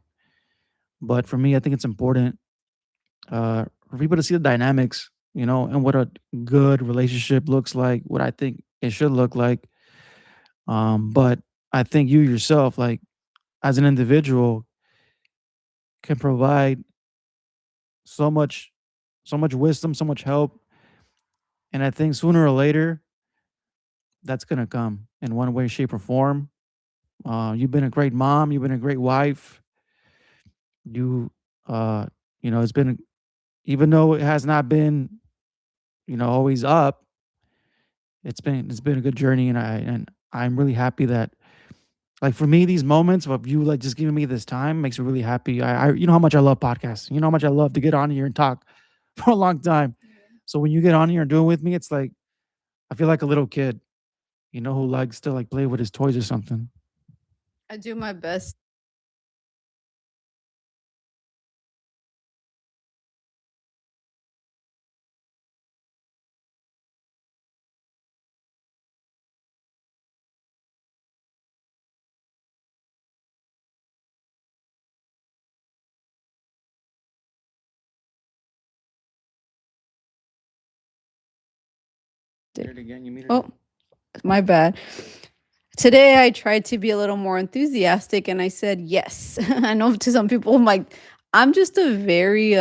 But for me, I think it's important for people to see the dynamics, and what a good relationship looks like, what I think it should look like. But I think you yourself, like as an individual, can provide so much, so much wisdom, so much help, and I think sooner or later that's gonna come in one way, shape, or form. You've been a great mom. You've been a great wife. You, uh, it's been, even though it has not been, always up. It's been a good journey, and I'm really happy that, like, for me, these moments of you like just giving me this time makes me really happy. You know how much I love podcasts. You know how much I love to get on here and talk for a long time. So when you get on here and do it with me, it's like I feel like a little kid, who likes to like play with his toys or something. I do my best. Muted again. You muted Oh, again. my bad. Today I tried to be a little more enthusiastic and I said yes. I know to some people I'm like, I'm just a very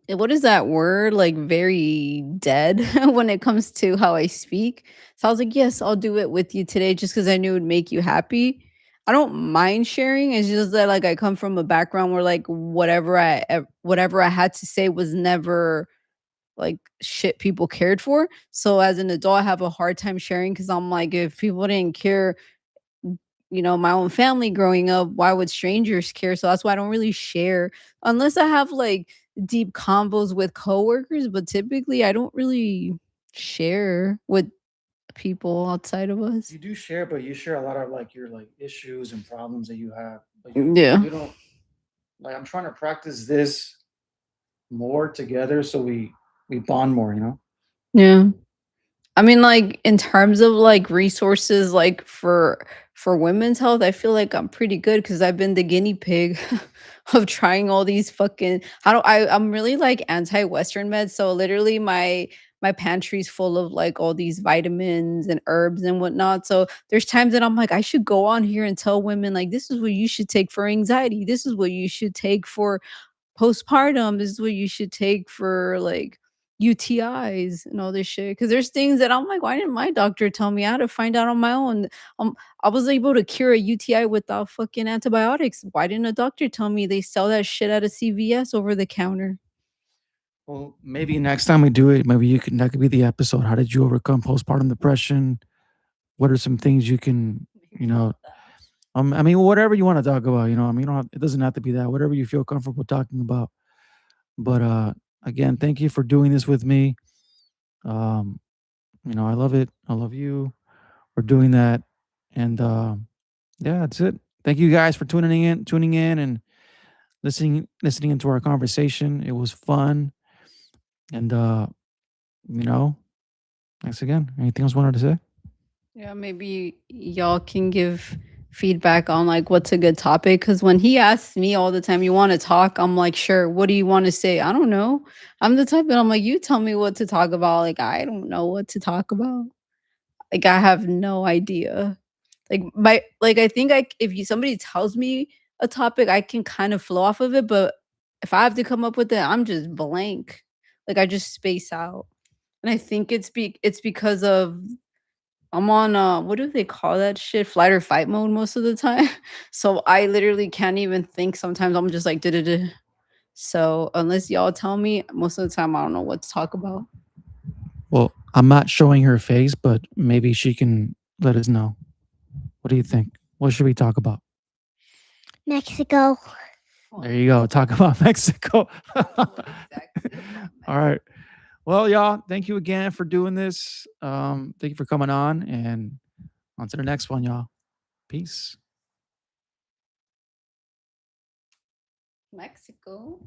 what is that word? Like very dead when it comes to how I speak. So I was like, yes, I'll do it with you today just because I knew it would make you happy. I don't mind sharing. It's just that like I come from a background where like whatever I had to say was never like shit people cared for. So as an adult, I have a hard time sharing because I'm like, if people didn't care, my own family growing up, why would strangers care? So that's why I don't really share unless I have like deep combos with coworkers, but typically I don't really share with people outside of us. You do share, but you share a lot of like your like issues and problems that you have. But Yeah. you don't like I'm trying to practice this more together so we bond more, you know? Yeah. I mean, like, in terms of, like, resources, like, for women's health, I feel like I'm pretty good because 'cause I've been the guinea pig of trying all these fucking I'm really, like, anti-Western meds, so literally my pantry's full of, like, all these vitamins and herbs and whatnot, so there's times that I'm like, "I should go on here and tell women, like, this is what you should take for anxiety. This is what you should take for postpartum. This is what you should take for like UTIs and all this shit. Cause there's things that I'm like, why didn't my doctor tell me? I had to find out on my own. I was able to cure a UTI without fucking antibiotics. Why didn't a doctor tell me they sell that shit at a CVS over the counter? Well, maybe next time we do it, maybe you can that could be the episode. How did you overcome postpartum depression? What are some things you can, you Maybe know, about that. I mean, whatever you want to talk about, you know, I mean, you don't have, it doesn't have to be that, whatever you feel comfortable talking about. But again, thank you for doing this with me. Um, you know, I love it. I love you for doing that. And yeah, that's it. Thank you guys for tuning in and listening into our conversation. It was fun. And you know, thanks again. Anything else you wanted to say? Yeah, maybe y'all can give feedback on like what's a good topic. Cause when he asks me all the time, you want to talk? I'm like, sure. What do you want to say? I don't know. I'm the type that I'm like, you tell me what to talk about. Like, I don't know what to talk about. Like, I have no idea. Like I think if you somebody tells me a topic, I can kind of flow off of it. But if I have to come up with it, I'm just blank. Like I just space out. And I think it's because of I'm on, what do they call that shit? Flight or fight mode most of the time. So I literally can't even think. Sometimes I'm just like, "Duh, duh, duh." So unless y'all tell me, most of the time I don't know what to talk about. Well, I'm not showing her face, but maybe she can let us know. What do you think? What should we talk about? Mexico. There you go. Talk about Mexico. What exactly about All right. Well, y'all, thank you again for doing this. Thank you for coming on and on to the next one, y'all. Peace. Mexico?